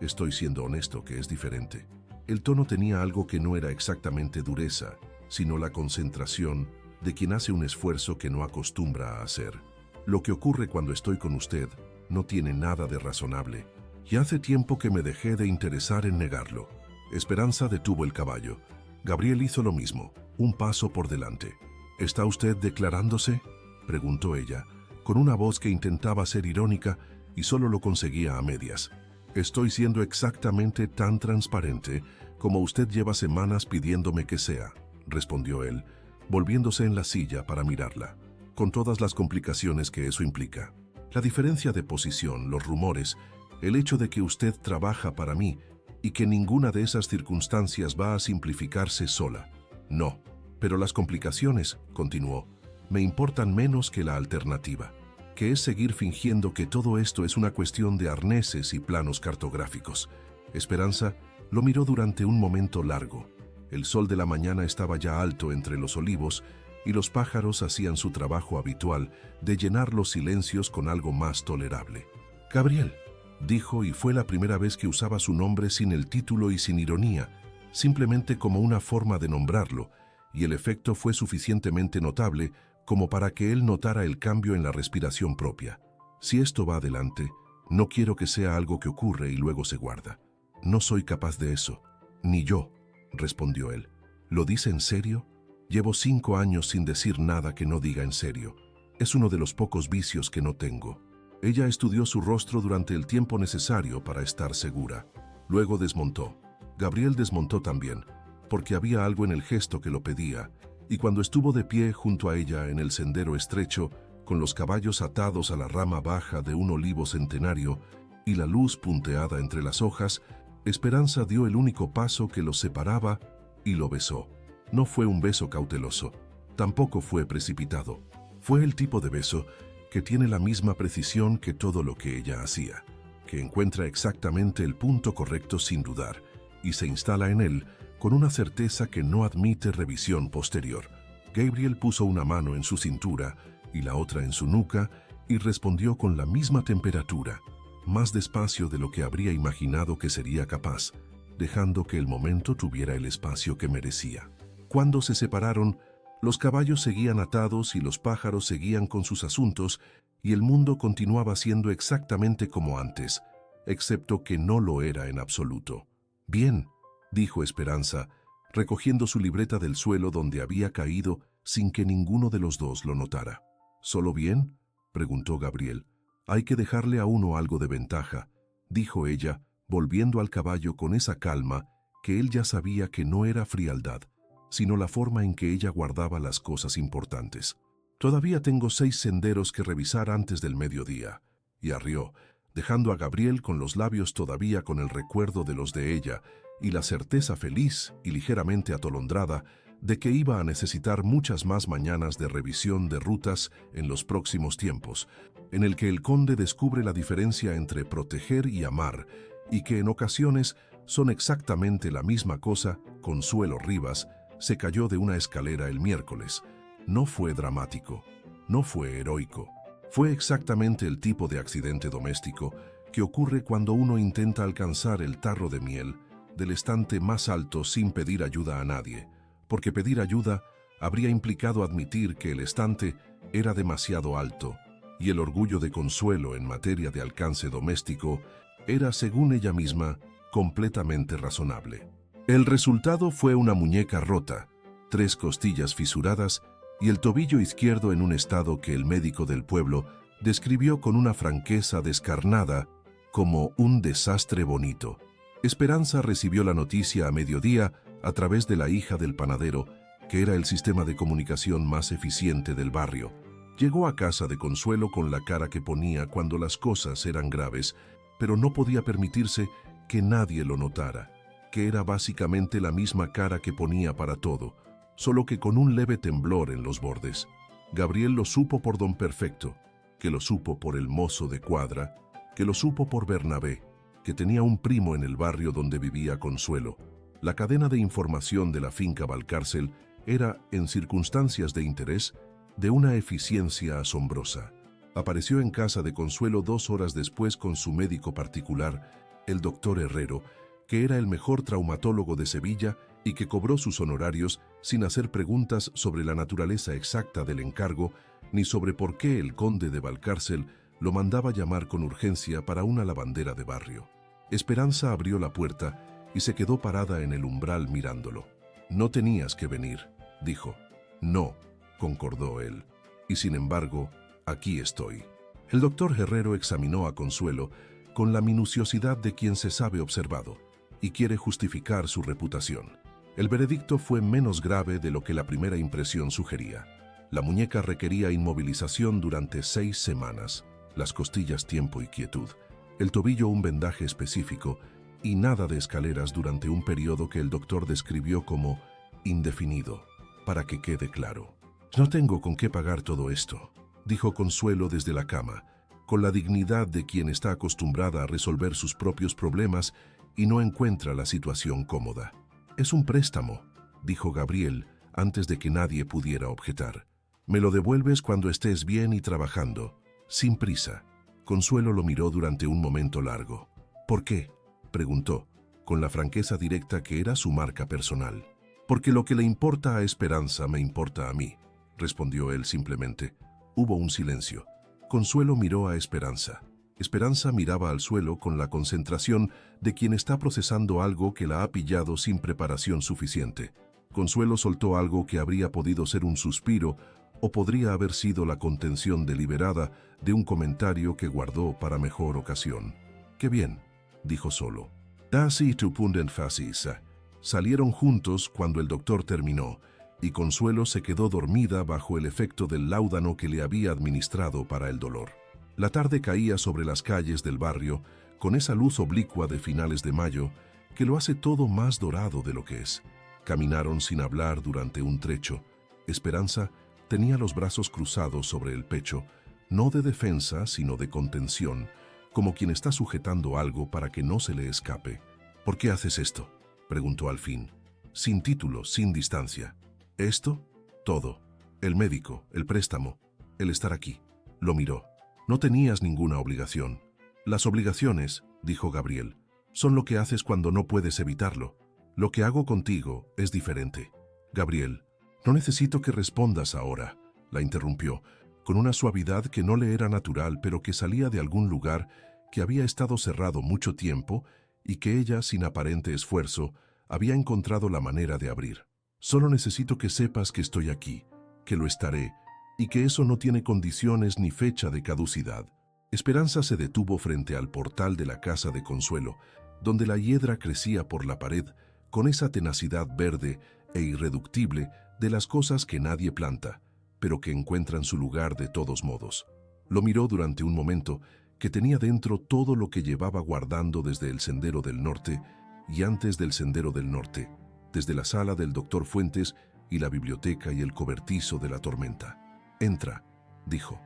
Estoy siendo honesto, que es diferente. El tono tenía algo que no era exactamente dureza, sino la concentración de quien hace un esfuerzo que no acostumbra a hacer. Lo que ocurre cuando estoy con usted no tiene nada de razonable, y hace tiempo que me dejé de interesar en negarlo. Esperanza detuvo el caballo. Gabriel hizo lo mismo, un paso por delante. ¿Está usted declarándose?, preguntó ella, con una voz que intentaba ser irónica y solo lo conseguía a medias. Estoy siendo exactamente tan transparente como usted lleva semanas pidiéndome que sea, respondió él, volviéndose en la silla para mirarla, con todas las complicaciones que eso implica. La diferencia de posición, los rumores, el hecho de que usted trabaja para mí y que ninguna de esas circunstancias va a simplificarse sola. No, pero las complicaciones, continuó, me importan menos que la alternativa, que es seguir fingiendo que todo esto es una cuestión de arneses y planos cartográficos. Esperanza lo miró durante un momento largo. El sol de la mañana estaba ya alto entre los olivos y los pájaros hacían su trabajo habitual de llenar los silencios con algo más tolerable. Gabriel, dijo, y fue la primera vez que usaba su nombre sin el título y sin ironía, simplemente como una forma de nombrarlo, y el efecto fue suficientemente notable como para que él notara el cambio en la respiración propia. Si esto va adelante, no quiero que sea algo que ocurre y luego se guarda. No soy capaz de eso, ni yo, respondió él. ¿Lo dice en serio? Llevo 5 años sin decir nada que no diga en serio. Es uno de los pocos vicios que no tengo. Ella estudió su rostro durante el tiempo necesario para estar segura. Luego desmontó. Gabriel desmontó también, porque había algo en el gesto que lo pedía, y cuando estuvo de pie junto a ella en el sendero estrecho, con los caballos atados a la rama baja de un olivo centenario y la luz punteada entre las hojas, Esperanza dio el único paso que los separaba y lo besó. No fue un beso cauteloso, tampoco fue precipitado. Fue el tipo de beso que tiene la misma precisión que todo lo que ella hacía, que encuentra exactamente el punto correcto sin dudar, y se instala en él con una certeza que no admite revisión posterior. Gabriel puso una mano en su cintura y la otra en su nuca y respondió con la misma temperatura, más despacio de lo que habría imaginado que sería capaz, dejando que el momento tuviera el espacio que merecía. Cuando se separaron, los caballos seguían atados y los pájaros seguían con sus asuntos y el mundo continuaba siendo exactamente como antes, excepto que no lo era en absoluto. Bien, dijo Esperanza, recogiendo su libreta del suelo donde había caído sin que ninguno de los dos lo notara. ¿Solo bien?, preguntó Gabriel. Hay que dejarle a uno algo de ventaja, dijo ella, volviendo al caballo con esa calma que él ya sabía que no era frialdad, sino la forma en que ella guardaba las cosas importantes. Todavía tengo 6 senderos que revisar antes del mediodía, y arrió, dejando a Gabriel con los labios todavía con el recuerdo de los de ella y la certeza feliz y ligeramente atolondrada de que iba a necesitar muchas más mañanas de revisión de rutas en los próximos tiempos, en el que el conde descubre la diferencia entre proteger y amar, y que en ocasiones son exactamente la misma cosa. Consuelo Rivas se cayó de una escalera el miércoles. No fue dramático, no fue heroico. Fue exactamente el tipo de accidente doméstico que ocurre cuando uno intenta alcanzar el tarro de miel del estante más alto sin pedir ayuda a nadie, porque pedir ayuda habría implicado admitir que el estante era demasiado alto, y el orgullo de Consuelo en materia de alcance doméstico era, según ella misma, completamente razonable. El resultado fue una muñeca rota, 3 costillas fisuradas y el tobillo izquierdo en un estado que el médico del pueblo describió con una franqueza descarnada como un desastre bonito. Esperanza recibió la noticia a mediodía a través de la hija del panadero, que era el sistema de comunicación más eficiente del barrio. Llegó a casa de Consuelo con la cara que ponía cuando las cosas eran graves, pero no podía permitirse que nadie lo notara, que era básicamente la misma cara que ponía para todo, solo que con un leve temblor en los bordes. Gabriel lo supo por don Perfecto, que lo supo por el mozo de cuadra, que lo supo por Bernabé, que tenía un primo en el barrio donde vivía Consuelo. La cadena de información de la finca Valcárcel Era, en circunstancias de interés, de una eficiencia asombrosa. Apareció en casa de Consuelo 2 horas después con su médico particular, el doctor Herrero, que era el mejor traumatólogo de Sevilla y que cobró sus honorarios sin hacer preguntas sobre la naturaleza exacta del encargo ni sobre por qué el conde de Valcárcel lo mandaba llamar con urgencia para una lavandera de barrio. Esperanza abrió la puerta y se quedó parada en el umbral mirándolo. «No tenías que venir», dijo. «No», concordó él. «Y sin embargo, aquí estoy». El doctor Herrero examinó a Consuelo con la minuciosidad de quien se sabe observado y quiere justificar su reputación. El veredicto fue menos grave de lo que la primera impresión sugería. La muñeca requería inmovilización durante 6 semanas, las costillas tiempo y quietud, el tobillo un vendaje específico y nada de escaleras durante un periodo que el doctor describió como indefinido, para que quede claro. «No tengo con qué pagar todo esto», dijo Consuelo desde la cama, con la dignidad de quien está acostumbrada a resolver sus propios problemas y no encuentra la situación cómoda. «Es un préstamo», dijo Gabriel, antes de que nadie pudiera objetar. «Me lo devuelves cuando estés bien y trabajando, sin prisa». Consuelo lo miró durante un momento largo. «¿Por qué?», preguntó, con la franqueza directa que era su marca personal. «Porque lo que le importa a Esperanza me importa a mí», respondió él simplemente. Hubo un silencio. Consuelo miró a Esperanza. Esperanza miraba al suelo con la concentración de quien está procesando algo que la ha pillado sin preparación suficiente. Consuelo soltó algo que habría podido ser un suspiro o podría haber sido la contención deliberada de un comentario que guardó para mejor ocasión. «Qué bien», dijo solo. «Dasi tu punden fasisa». Salieron juntos cuando el doctor terminó, y Consuelo se quedó dormida bajo el efecto del láudano que le había administrado para el dolor. La tarde caía sobre las calles del barrio, con esa luz oblicua de finales de mayo, que lo hace todo más dorado de lo que es. Caminaron sin hablar durante un trecho. Esperanza tenía los brazos cruzados sobre el pecho, no de defensa, sino de contención, como quien está sujetando algo para que no se le escape. «¿Por qué haces esto?», preguntó al fin. Sin título, sin distancia. «¿Esto?» «Todo. El médico, el préstamo, el estar aquí». Lo miró. «No tenías ninguna obligación». «Las obligaciones», dijo Gabriel, «son lo que haces cuando no puedes evitarlo. Lo que hago contigo es diferente». «Gabriel, no necesito que respondas ahora», la interrumpió, con una suavidad que no le era natural, pero que salía de algún lugar que había estado cerrado mucho tiempo y que ella, sin aparente esfuerzo, había encontrado la manera de abrir. «Solo necesito que sepas que estoy aquí, que lo estaré, y que eso no tiene condiciones ni fecha de caducidad». Esperanza se detuvo frente al portal de la casa de Consuelo, donde la hiedra crecía por la pared con esa tenacidad verde e irreductible de las cosas que nadie planta, pero que encuentran su lugar de todos modos. Lo miró durante un momento, que tenía dentro todo lo que llevaba guardando desde el Sendero del Norte y antes del Sendero del Norte, desde la sala del doctor Fuentes y la biblioteca y el cobertizo de la tormenta. «Entra», dijo.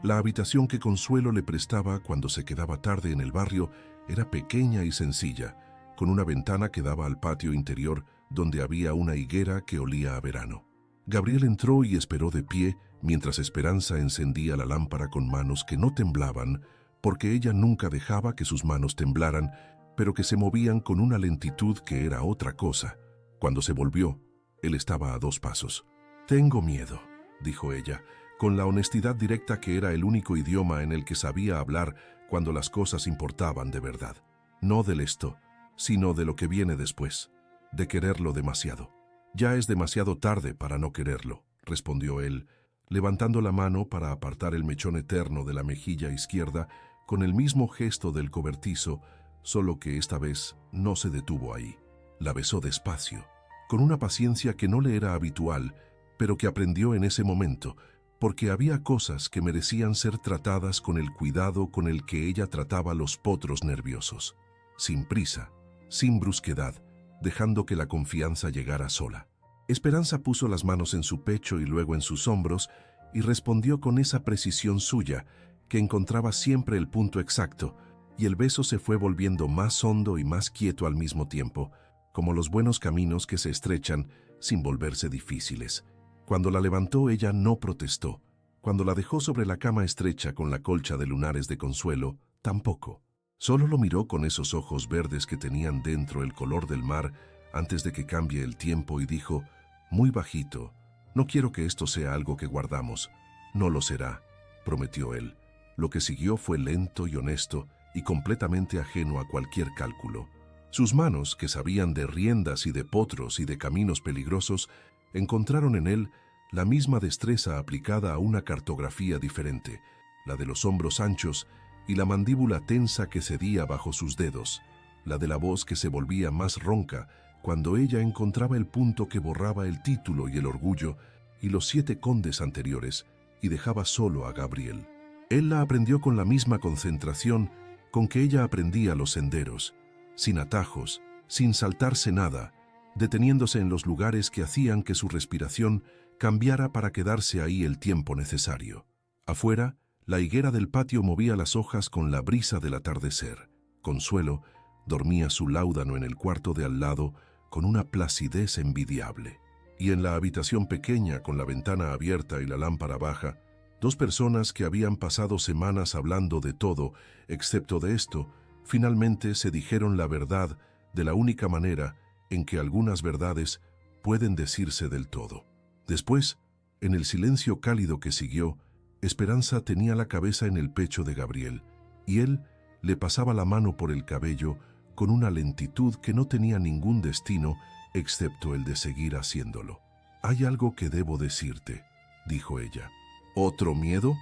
La habitación que Consuelo le prestaba cuando se quedaba tarde en el barrio era pequeña y sencilla, con una ventana que daba al patio interior donde había una higuera que olía a verano. Gabriel entró y esperó de pie mientras Esperanza encendía la lámpara con manos que no temblaban, porque ella nunca dejaba que sus manos temblaran, pero que se movían con una lentitud que era otra cosa. Cuando se volvió, él estaba a 2 pasos. «Tengo miedo», dijo ella, con la honestidad directa que era el único idioma en el que sabía hablar cuando las cosas importaban de verdad. No del esto, sino de lo que viene después, de quererlo demasiado. «Ya es demasiado tarde para no quererlo», respondió él, levantando la mano para apartar el mechón eterno de la mejilla izquierda con el mismo gesto del cobertizo, solo que esta vez no se detuvo ahí. La besó despacio, con una paciencia que no le era habitual, pero que aprendió en ese momento, porque había cosas que merecían ser tratadas con el cuidado con el que ella trataba los potros nerviosos. Sin prisa, sin brusquedad, dejando que la confianza llegara sola. Esperanza puso las manos en su pecho y luego en sus hombros y respondió con esa precisión suya que encontraba siempre el punto exacto, y el beso se fue volviendo más hondo y más quieto al mismo tiempo, como los buenos caminos que se estrechan sin volverse difíciles. Cuando la levantó, ella no protestó. Cuando la dejó sobre la cama estrecha con la colcha de lunares de Consuelo, tampoco. Solo lo miró con esos ojos verdes que tenían dentro el color del mar antes de que cambie el tiempo y dijo, muy bajito, no quiero que esto sea algo que guardamos. No lo será, prometió él. Lo que siguió fue lento y honesto y completamente ajeno a cualquier cálculo. Sus manos, que sabían de riendas y de potros y de caminos peligrosos, encontraron en él la misma destreza aplicada a una cartografía diferente, la de los hombros anchos y la mandíbula tensa que cedía bajo sus dedos, la de la voz que se volvía más ronca cuando ella encontraba el punto que borraba el título y el orgullo y los 7 condes anteriores y dejaba solo a Gabriel. Él la aprendió con la misma concentración con que ella aprendía los senderos, sin atajos, sin saltarse nada, deteniéndose en los lugares que hacían que su respiración cambiara para quedarse ahí el tiempo necesario. Afuera, la higuera del patio movía las hojas con la brisa del atardecer. Consuelo dormía su láudano en el cuarto de al lado con una placidez envidiable. Y en la habitación pequeña, con la ventana abierta y la lámpara baja, 2 personas que habían pasado semanas hablando de todo, excepto de esto, finalmente se dijeron la verdad de la única manera en que algunas verdades pueden decirse del todo. Después, en el silencio cálido que siguió, Esperanza tenía la cabeza en el pecho de Gabriel, y él le pasaba la mano por el cabello con una lentitud que no tenía ningún destino excepto el de seguir haciéndolo. «Hay algo que debo decirte», dijo ella. «¿Otro miedo?»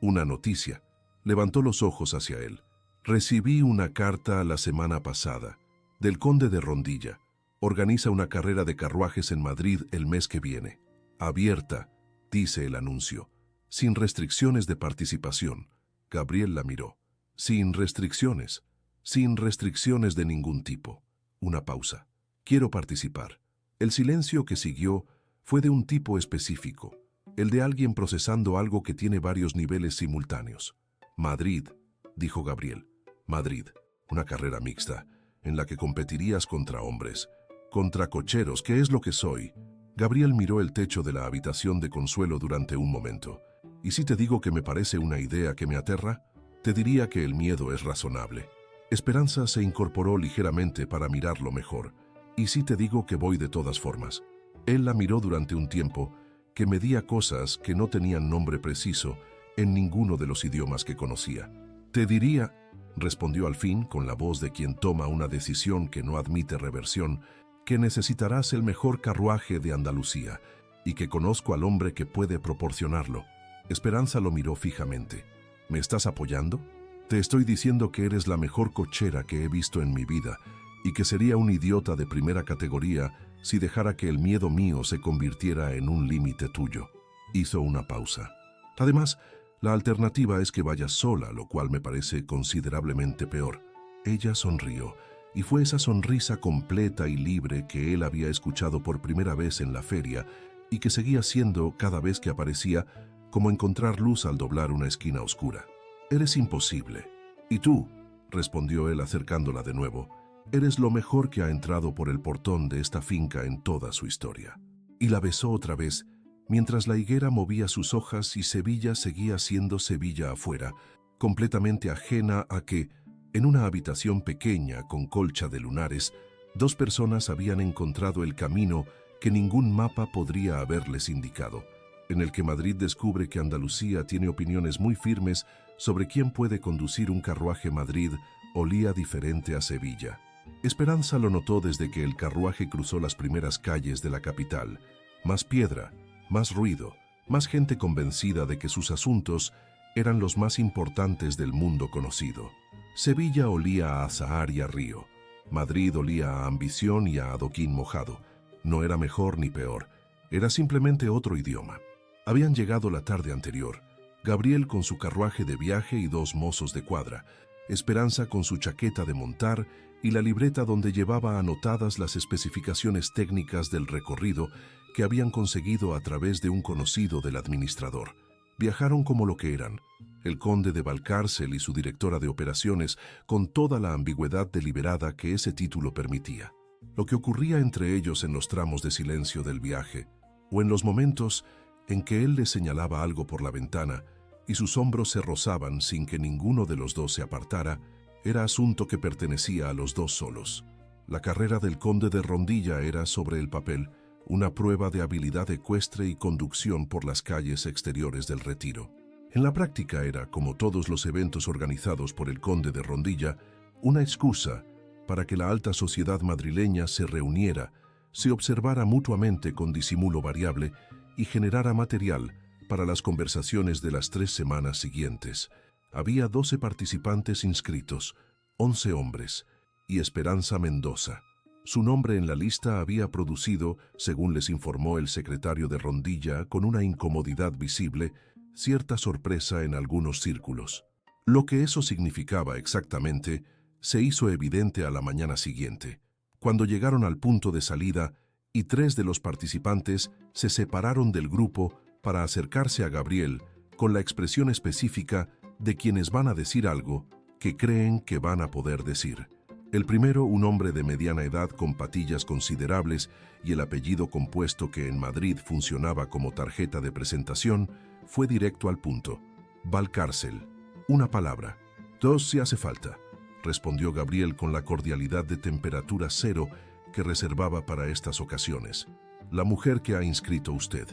«Una noticia». Levantó los ojos hacia él. «Recibí una carta la semana pasada, del conde de Rondilla. Organiza una carrera de carruajes en Madrid el mes que viene. Abierta», dice el anuncio, «sin restricciones de participación». Gabriel la miró. «Sin restricciones de ningún tipo». Una pausa. «Quiero participar». El silencio que siguió fue de un tipo específico, el de alguien procesando algo que tiene varios niveles simultáneos. «Madrid», dijo Gabriel. «Madrid, una carrera mixta, en la que competirías contra hombres, contra cocheros, que es lo que soy». Gabriel miró el techo de la habitación de Consuelo durante un momento. «¿Y si te digo que me parece una idea que me aterra? Te diría que el miedo es razonable». Esperanza se incorporó ligeramente para mirarlo mejor. «¿Y si te digo que voy de todas formas?» Él la miró durante un tiempo, que medía cosas que no tenían nombre preciso en ninguno de los idiomas que conocía. «Te diría», respondió al fin con la voz de quien toma una decisión que no admite reversión, «que necesitarás el mejor carruaje de Andalucía y que conozco al hombre que puede proporcionarlo». Esperanza lo miró fijamente. «¿Me estás apoyando? Te estoy diciendo que eres la mejor cochera que he visto en mi vida y que sería un idiota de primera categoría si dejara que el miedo mío se convirtiera en un límite tuyo». Hizo una pausa. «Además, la alternativa es que vayas sola, lo cual me parece considerablemente peor». Ella sonrió, y fue esa sonrisa completa y libre que él había escuchado por primera vez en la feria y que seguía siendo cada vez que aparecía como encontrar luz al doblar una esquina oscura. «Eres imposible». «¿Y tú?», respondió él acercándola de nuevo. «Eres lo mejor que ha entrado por el portón de esta finca en toda su historia». Y la besó otra vez, mientras la higuera movía sus hojas y Sevilla seguía siendo Sevilla afuera, completamente ajena a que, en una habitación pequeña con colcha de lunares, 2 personas habían encontrado el camino que ningún mapa podría haberles indicado, en el que Madrid descubre que Andalucía tiene opiniones muy firmes sobre quién puede conducir un carruaje. Madrid olía diferente a Sevilla. Esperanza lo notó desde que el carruaje cruzó las primeras calles de la capital. Más piedra, más ruido, más gente convencida de que sus asuntos eran los más importantes del mundo conocido. Sevilla olía a azahar y a río. Madrid olía a ambición y a adoquín mojado. No era mejor ni peor, era simplemente otro idioma. Habían llegado la tarde anterior, Gabriel con su carruaje de viaje y 2 mozos de cuadra, Esperanza con su chaqueta de montar y la libreta donde llevaba anotadas las especificaciones técnicas del recorrido que habían conseguido a través de un conocido del administrador. Viajaron como lo que eran, el conde de Valcárcel y su directora de operaciones, con toda la ambigüedad deliberada que ese título permitía. lo que ocurría entre ellos en los tramos de silencio del viaje, o en los momentos en que él le señalaba algo por la ventana y sus hombros se rozaban sin que ninguno de los dos se apartara, era asunto que pertenecía a los dos solos. La carrera del conde de Rondilla era, sobre el papel, una prueba de habilidad ecuestre y conducción por las calles exteriores del Retiro. En la práctica era, como todos los eventos organizados por el conde de Rondilla, una excusa para que la alta sociedad madrileña se reuniera, se observara mutuamente con disimulo variable y generara material para las conversaciones de las 3 semanas siguientes. Había 12 participantes inscritos, 11 hombres, y Esperanza Mendoza. Su nombre en la lista había producido, según les informó el secretario de Rondilla con una incomodidad visible, cierta sorpresa en algunos círculos. Lo que eso significaba exactamente se hizo evidente a la mañana siguiente, cuando llegaron al punto de salida y 3 de los participantes se separaron del grupo para acercarse a Gabriel con la expresión específica de quienes van a decir algo que creen que van a poder decir. El primero, un hombre de mediana edad con patillas considerables y el apellido compuesto que en Madrid funcionaba como tarjeta de presentación, fue directo al punto. Valcárcel. Una palabra. 2 si hace falta, respondió Gabriel con la cordialidad de temperatura cero que reservaba para estas ocasiones. La mujer que ha inscrito usted.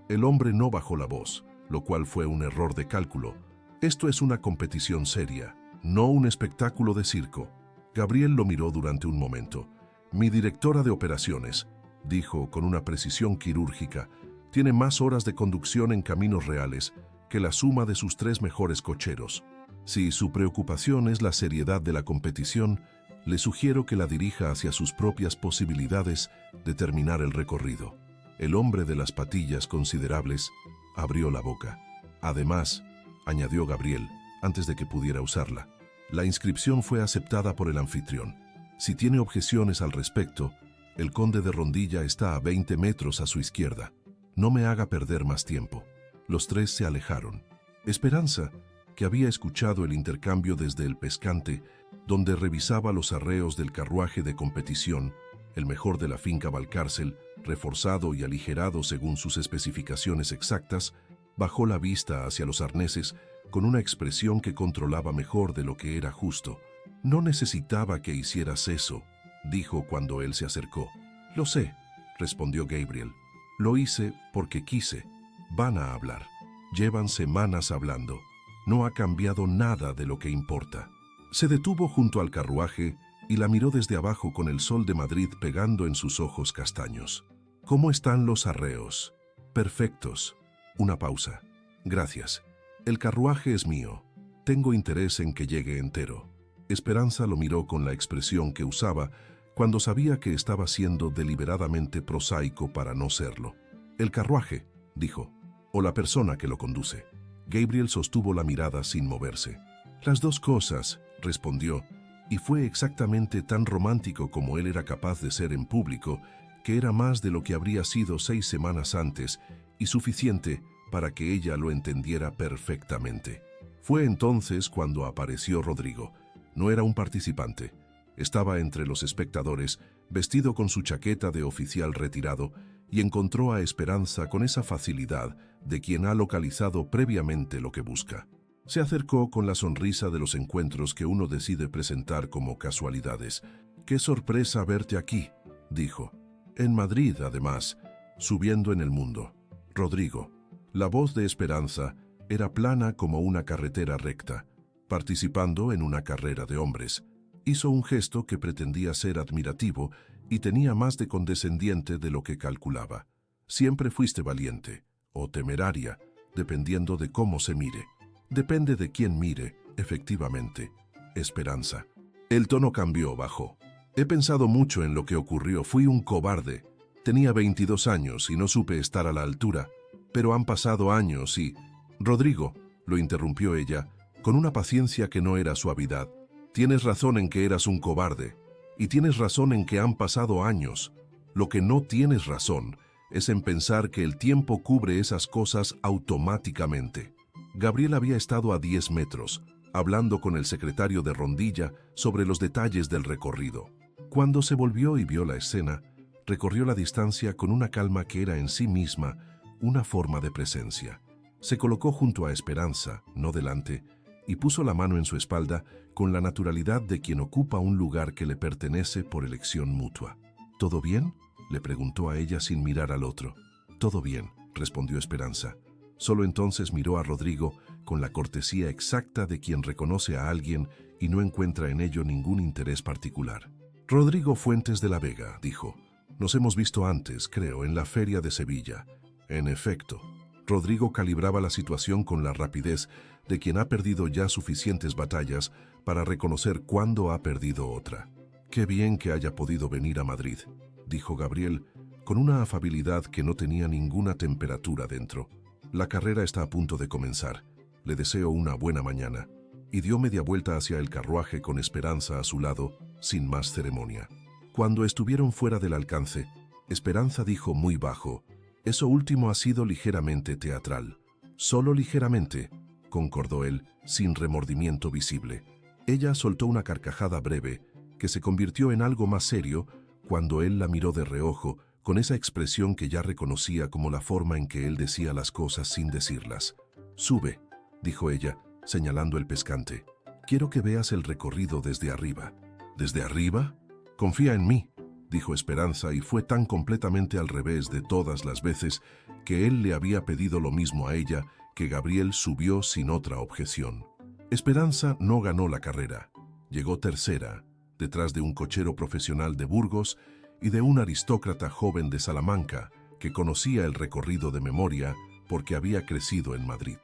El hombre no bajó la voz, lo cual fue un error de cálculo. Esto es una competición seria, no un espectáculo de circo. Gabriel lo miró durante un momento. Mi directora de operaciones, dijo con una precisión quirúrgica, tiene más horas de conducción en caminos reales que la suma de sus 3 mejores cocheros. Si su preocupación es la seriedad de la competición, le sugiero que la dirija hacia sus propias posibilidades de terminar el recorrido. El hombre de las patillas considerables abrió la boca. Además, añadió Gabriel, antes de que pudiera usarla, la inscripción fue aceptada por el anfitrión. Si tiene objeciones al respecto, el conde de Rondilla está a 20 metros a su izquierda. No me haga perder más tiempo. Los 3 se alejaron. Esperanza, que había escuchado el intercambio desde el pescante, donde revisaba los arreos del carruaje de competición, el mejor de la finca Valcárcel, reforzado y aligerado según sus especificaciones exactas, bajó la vista hacia los arneses con una expresión que controlaba mejor de lo que era justo. No necesitaba que hicieras eso, dijo cuando él se acercó. Lo sé, respondió Gabriel. Lo hice porque quise. Van a hablar. Llevan semanas hablando. No ha cambiado nada de lo que importa. Se detuvo junto al carruaje y la miró desde abajo con el sol de Madrid pegando en sus ojos castaños. ¿Cómo están los arreos? Perfectos. Una pausa. Gracias. El carruaje es mío. Tengo interés en que llegue entero. Esperanza lo miró con la expresión que usaba cuando sabía que estaba siendo deliberadamente prosaico para no serlo. El carruaje, dijo, o la persona que lo conduce. Gabriel sostuvo la mirada sin moverse. Las 2 cosas, respondió, y fue exactamente tan romántico como él era capaz de ser en público, que era más de lo que habría sido 6 semanas antes y suficiente para que ella lo entendiera perfectamente. Fue entonces cuando apareció Rodrigo. No era un participante. Estaba entre los espectadores, vestido con su chaqueta de oficial retirado, y encontró a Esperanza con esa facilidad de quien ha localizado previamente lo que busca. Se acercó con la sonrisa de los encuentros que uno decide presentar como casualidades. «Qué sorpresa verte aquí», dijo. «En Madrid, además, subiendo en el mundo. Rodrigo». La voz de Esperanza era plana como una carretera recta, participando en una carrera de hombres. Hizo un gesto que pretendía ser admirativo y tenía más de condescendiente de lo que calculaba. Siempre fuiste valiente, o temeraria, dependiendo de cómo se mire. Depende de quién mire, efectivamente. Esperanza. El tono cambió, bajó. He pensado mucho en lo que ocurrió. Fui un cobarde. Tenía 22 años y no supe estar a la altura. Pero han pasado años y... Rodrigo, lo interrumpió ella, con una paciencia que no era suavidad. Tienes razón en que eras un cobarde. Y tienes razón en que han pasado años. Lo que no tienes razón es en pensar que el tiempo cubre esas cosas automáticamente. Gabriel había estado a 10 metros, hablando con el secretario de Rondilla sobre los detalles del recorrido. Cuando se volvió y vio la escena, recorrió la distancia con una calma que era en sí misma una forma de presencia. Se colocó junto a Esperanza, no delante, y puso la mano en su espalda con la naturalidad de quien ocupa un lugar que le pertenece por elección mutua. ¿Todo bien?, le preguntó a ella sin mirar al otro. «Todo bien», respondió Esperanza. Solo entonces miró a Rodrigo con la cortesía exacta de quien reconoce a alguien y no encuentra en ello ningún interés particular. «Rodrigo Fuentes de la Vega», dijo. «Nos hemos visto antes, creo, en la feria de Sevilla». En efecto, Rodrigo calibraba la situación con la rapidez de quien ha perdido ya suficientes batallas para reconocer cuándo ha perdido otra. «Qué bien que haya podido venir a Madrid», dijo Gabriel, con una afabilidad que no tenía ninguna temperatura dentro. «La carrera está a punto de comenzar. Le deseo una buena mañana». Y dio media vuelta hacia el carruaje con Esperanza a su lado, sin más ceremonia. Cuando estuvieron fuera del alcance, Esperanza dijo muy bajo: «Eso último ha sido ligeramente teatral». «Solo ligeramente», concordó él, sin remordimiento visible. Ella soltó una carcajada breve, que se convirtió en algo más serio cuando él la miró de reojo, con esa expresión que ya reconocía como la forma en que él decía las cosas sin decirlas. «Sube», dijo ella, señalando el pescante. «Quiero que veas el recorrido desde arriba». «¿Desde arriba? Confía en mí», dijo Esperanza, y fue tan completamente al revés de todas las veces que él le había pedido lo mismo a ella que Gabriel subió sin otra objeción. Esperanza no ganó la carrera. Llegó tercera, detrás de un cochero profesional de Burgos y de un aristócrata joven de Salamanca que conocía el recorrido de memoria porque había crecido en Madrid.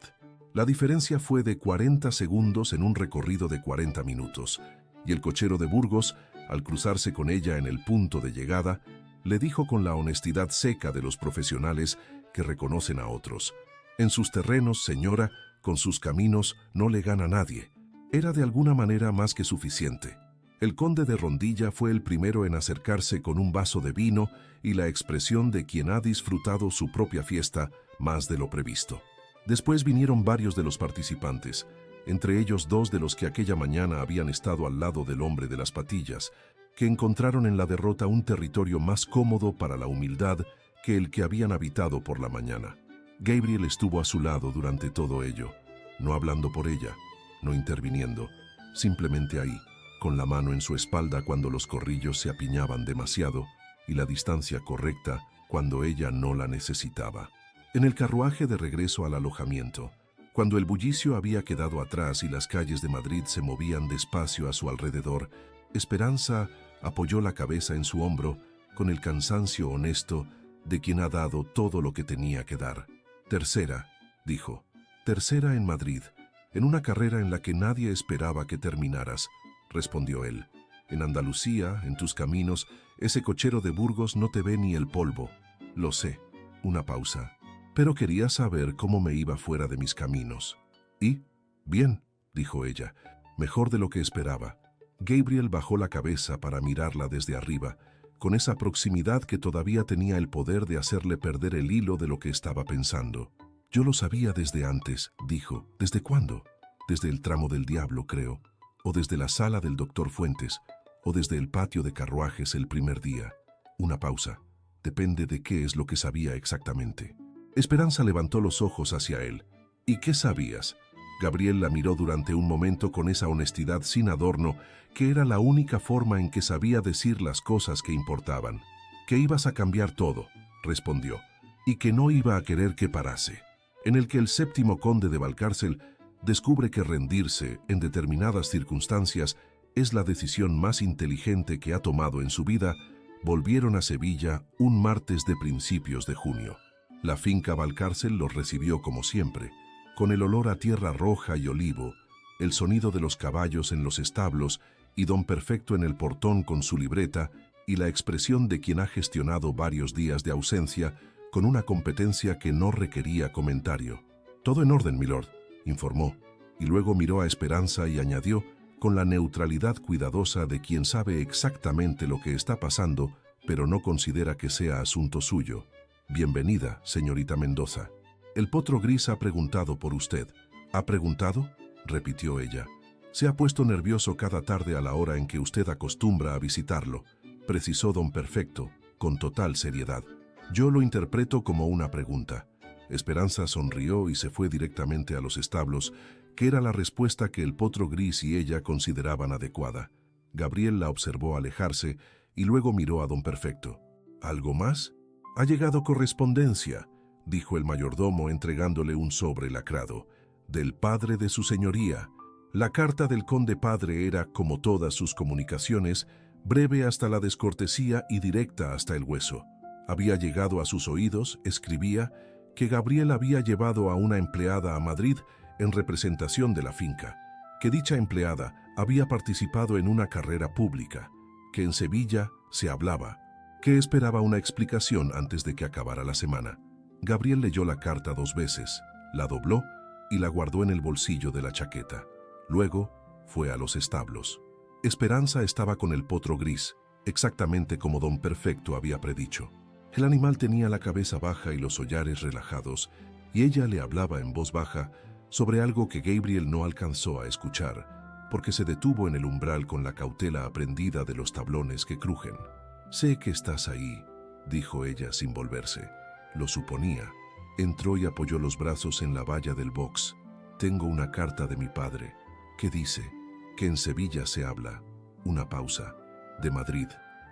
La diferencia fue de 40 segundos en un recorrido de 40 minutos, y el cochero de Burgos, al cruzarse con ella en el punto de llegada, le dijo con la honestidad seca de los profesionales que reconocen a otros: «En sus terrenos, señora, con sus caminos, no le gana nadie». Era de alguna manera más que suficiente. El conde de Rondilla fue el primero en acercarse con un vaso de vino y la expresión de quien ha disfrutado su propia fiesta más de lo previsto. Después vinieron varios de los participantes, entre ellos dos de los que aquella mañana habían estado al lado del hombre de las patillas, que encontraron en la derrota un territorio más cómodo para la humildad que el que habían habitado por la mañana. Gabriel estuvo a su lado durante todo ello, no hablando por ella, no interviniendo, simplemente ahí, con la mano en su espalda cuando los corrillos se apiñaban demasiado y la distancia correcta cuando ella no la necesitaba. En el carruaje de regreso al alojamiento, cuando el bullicio había quedado atrás y las calles de Madrid se movían despacio a su alrededor, Esperanza apoyó la cabeza en su hombro con el cansancio honesto de quien ha dado todo lo que tenía que dar. «Tercera», dijo. «Tercera en Madrid, en una carrera en la que nadie esperaba que terminaras», respondió él. «En Andalucía, en tus caminos, ese cochero de Burgos no te ve ni el polvo». «Lo sé». Una pausa. «Pero quería saber cómo me iba fuera de mis caminos». «¿Y? Bien», dijo ella, «mejor de lo que esperaba». Gabriel bajó la cabeza para mirarla desde arriba, con esa proximidad que todavía tenía el poder de hacerle perder el hilo de lo que estaba pensando. «Yo lo sabía desde antes», dijo. «¿Desde cuándo?» «Desde el tramo del diablo, creo. O desde la sala del doctor Fuentes, o desde el patio de carruajes el primer día». Una pausa. «Depende de qué es lo que sabía exactamente». Esperanza levantó los ojos hacia él. «¿Y qué sabías?» Gabriel la miró durante un momento con esa honestidad sin adorno que era la única forma en que sabía decir las cosas que importaban. «Que ibas a cambiar todo», respondió, «y que no iba a querer que parase». En el que el séptimo conde de Valcárcel descubre que rendirse en determinadas circunstancias es la decisión más inteligente que ha tomado en su vida, volvieron a Sevilla un martes de principios de junio. La finca Valcárcel los recibió como siempre, con el olor a tierra roja y olivo, el sonido de los caballos en los establos y don Perfecto en el portón con su libreta y la expresión de quien ha gestionado varios días de ausencia con una competencia que no requería comentario. «Todo en orden, milord», informó, y luego miró a Esperanza y añadió, con la neutralidad cuidadosa de quien sabe exactamente lo que está pasando, pero no considera que sea asunto suyo: «Bienvenida, señorita Mendoza. El potro gris ha preguntado por usted». «¿Ha preguntado?», repitió ella. «Se ha puesto nervioso cada tarde a la hora en que usted acostumbra a visitarlo», precisó don Perfecto, con total seriedad. Yo lo interpreto como una pregunta. Esperanza sonrió y se fue directamente a los establos, que era la respuesta que el Potro Gris y ella consideraban adecuada. Gabriel la observó alejarse y luego miró a don Perfecto. ¿Algo más? Ha llegado correspondencia, dijo el mayordomo entregándole un sobre lacrado. Del padre de su señoría. La carta del conde padre era, como todas sus comunicaciones, breve hasta la descortesía y directa hasta el hueso. Había llegado a sus oídos, escribía, que Gabriel había llevado a una empleada a Madrid en representación de la finca, que dicha empleada había participado en una carrera pública, que en Sevilla se hablaba, que esperaba una explicación antes de que acabara la semana. Gabriel leyó la carta 2 veces, la dobló y la guardó en el bolsillo de la chaqueta. Luego fue a los establos. Esperanza estaba con el Potro Gris, exactamente como don Perfecto había predicho. El animal tenía la cabeza baja y los hollares relajados, y ella le hablaba en voz baja sobre algo que Gabriel no alcanzó a escuchar, porque se detuvo en el umbral con la cautela aprendida de los tablones que crujen. «Sé que estás ahí», dijo ella sin volverse. Lo suponía. Entró y apoyó los brazos en la valla del box. «Tengo una carta de mi padre. ¿Qué dice?» «Que en Sevilla se habla». Una pausa. «De Madrid,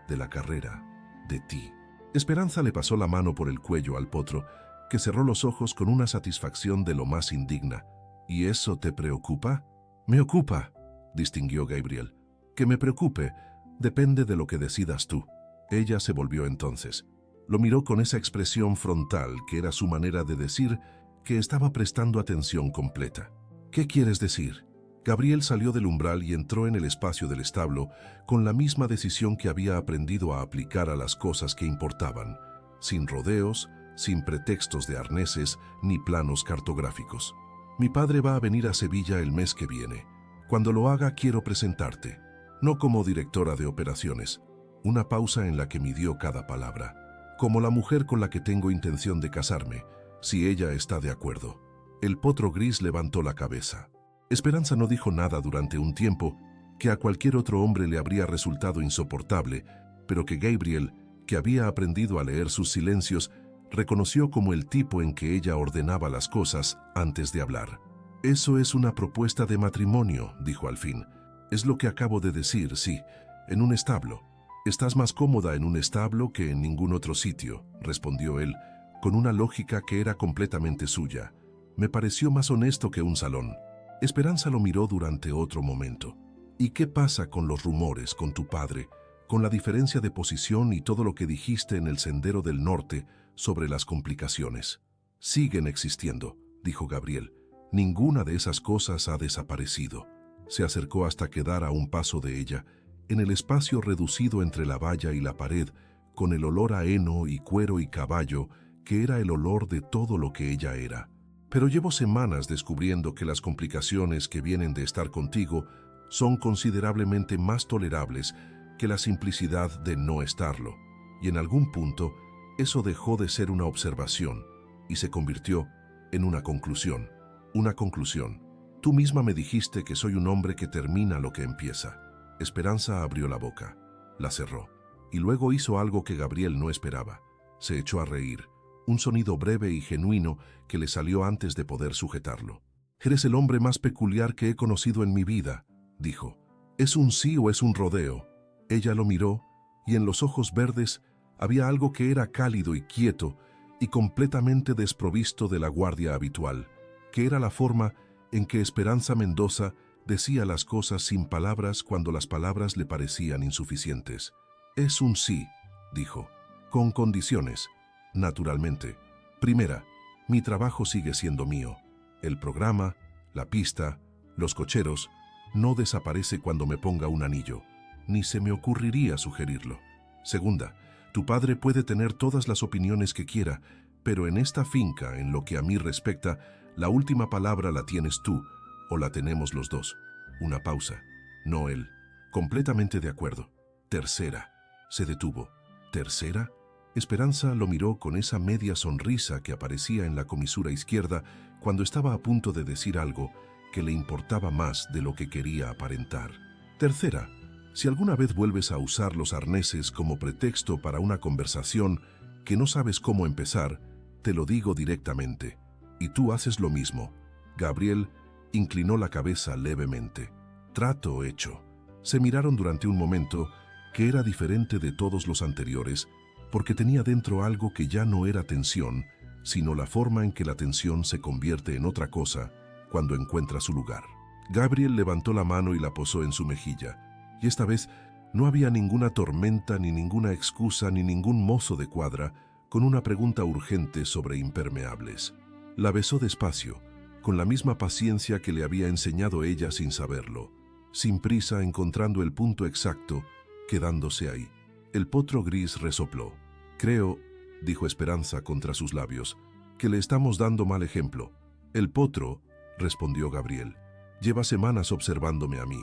de la carrera, de ti». Esperanza le pasó la mano por el cuello al potro, que cerró los ojos con una satisfacción de lo más indigna. «¿Y eso te preocupa?» «Me ocupa», distinguió Gabriel. «Que me preocupe depende de lo que decidas tú». Ella se volvió entonces. Lo miró con esa expresión frontal que era su manera de decir que estaba prestando atención completa. «¿Qué quieres decir?» Gabriel salió del umbral y entró en el espacio del establo con la misma decisión que había aprendido a aplicar a las cosas que importaban, sin rodeos, sin pretextos de arneses ni planos cartográficos. «Mi padre va a venir a Sevilla el mes que viene. Cuando lo haga quiero presentarte, no como directora de operaciones». Una pausa en la que midió cada palabra. «Como la mujer con la que tengo intención de casarme, si ella está de acuerdo». El Potro Gris levantó la cabeza. Esperanza no dijo nada durante un tiempo que a cualquier otro hombre le habría resultado insoportable, pero que Gabriel, que había aprendido a leer sus silencios, reconoció como el tipo en que ella ordenaba las cosas antes de hablar. «Eso es una propuesta de matrimonio», dijo al fin. «Es lo que acabo de decir, sí, en un establo». «Estás más cómoda en un establo que en ningún otro sitio», respondió él, con una lógica que era completamente suya. «Me pareció más honesto que un salón». Esperanza lo miró durante otro momento. «¿Y qué pasa con los rumores, con tu padre, con la diferencia de posición y todo lo que dijiste en el Sendero del Norte sobre las complicaciones?» «Siguen existiendo», dijo Gabriel. «Ninguna de esas cosas ha desaparecido». Se acercó hasta quedar a un paso de ella, en el espacio reducido entre la valla y la pared, con el olor a heno y cuero y caballo, que era el olor de todo lo que ella era. «Pero llevo semanas descubriendo que las complicaciones que vienen de estar contigo son considerablemente más tolerables que la simplicidad de no estarlo. Y en algún punto, eso dejó de ser una observación y se convirtió en una conclusión. Una conclusión. Tú misma me dijiste que soy un hombre que termina lo que empieza». Esperanza abrió la boca, la cerró, y luego hizo algo que Gabriel no esperaba. Se echó a reír, un sonido breve y genuino que le salió antes de poder sujetarlo. «Eres el hombre más peculiar que he conocido en mi vida», dijo. «¿Es un sí o es un rodeo?» Ella lo miró, y en los ojos verdes había algo que era cálido y quieto, y completamente desprovisto de la guardia habitual, que era la forma en que Esperanza Mendoza decía las cosas sin palabras cuando las palabras le parecían insuficientes. «Es un sí», dijo, «con condiciones, naturalmente. Primera, mi trabajo sigue siendo mío. El programa, la pista, los cocheros, no desaparece cuando me ponga un anillo, ni se me ocurriría sugerirlo. Segunda, tu padre puede tener todas las opiniones que quiera, pero en esta finca, en lo que a mí respecta, la última palabra la tienes tú, o la tenemos los dos». Una pausa. No él. Completamente de acuerdo. Tercera. Se detuvo. ¿Tercera? Esperanza lo miró con esa media sonrisa que aparecía en la comisura izquierda cuando estaba a punto de decir algo que le importaba más de lo que quería aparentar. «Tercera, Si alguna vez vuelves a usar los arneses como pretexto para una conversación que no sabes cómo empezar, te lo digo directamente. Y tú haces lo mismo. Gabriel inclinó la cabeza levemente. Trato hecho. Se miraron durante un momento que era diferente de todos los anteriores, porque tenía dentro algo que ya no era tensión, sino la forma en que la tensión se convierte en otra cosa cuando encuentra su lugar. Gabriel levantó la mano y la posó en su mejilla, y esta vez no había ninguna tormenta, ni ninguna excusa, ni ningún mozo de cuadra con una pregunta urgente sobre impermeables. La besó despacio, con la misma paciencia que le había enseñado ella sin saberlo, sin prisa, encontrando el punto exacto, quedándose ahí. El potro gris resopló. Creo, dijo Esperanza contra sus labios, que le estamos dando mal ejemplo. El potro, respondió Gabriel, lleva semanas observándome a mí.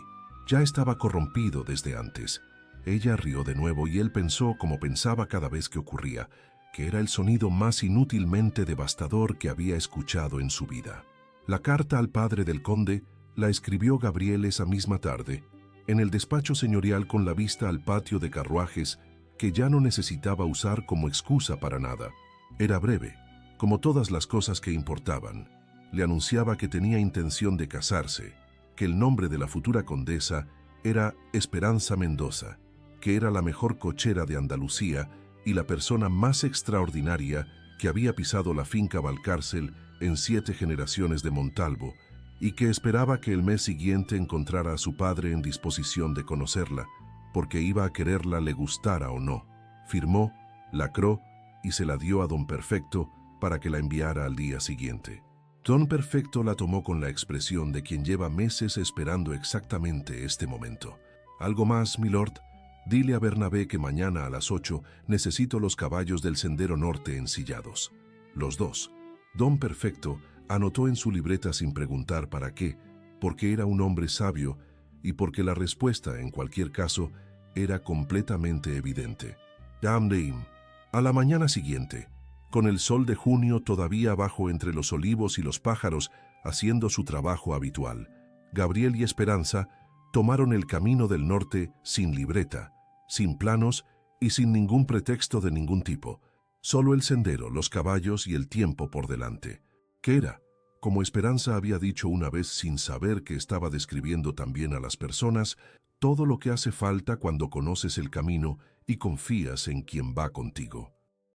Ya estaba corrompido desde antes. Ella rió de nuevo y él pensó, como pensaba cada vez que ocurría, que era el sonido más inútilmente devastador que había escuchado en su vida. La carta al padre del conde la escribió Gabriel esa misma tarde, en el despacho señorial con la vista al patio de carruajes que ya no necesitaba usar como excusa para nada. Era breve, como todas las cosas que importaban. Le anunciaba que tenía intención de casarse, que el nombre de la futura condesa era Esperanza Mendoza, que era la mejor cochera de Andalucía y la persona más extraordinaria que había pisado la finca Valcárcel en 7 generaciones de Montalvo, y que esperaba que el mes siguiente encontrara a su padre en disposición de conocerla, porque iba a quererla le gustara o no. Firmó, lacró y se la dio a don Perfecto para que la enviara al día siguiente. Don Perfecto la tomó con la expresión de quien lleva meses esperando exactamente este momento. «Algo más, milord. Dile a Bernabé que mañana a las 8 necesito los caballos del Sendero Norte ensillados. Los 2. Don Perfecto anotó en su libreta sin preguntar para qué, porque era un hombre sabio y porque la respuesta, en cualquier caso, era completamente evidente. Damn. A la mañana siguiente, con el sol de junio todavía abajo entre los olivos y los pájaros haciendo su trabajo habitual, Gabriel y Esperanza tomaron el camino del norte sin libreta, sin planos y sin ningún pretexto de ningún tipo. Solo el sendero, los caballos y el tiempo por delante. ¿Qué era? Como Esperanza había dicho una vez sin saber que estaba describiendo también a las personas, todo lo que hace falta cuando conoces el camino y confías en quien va contigo.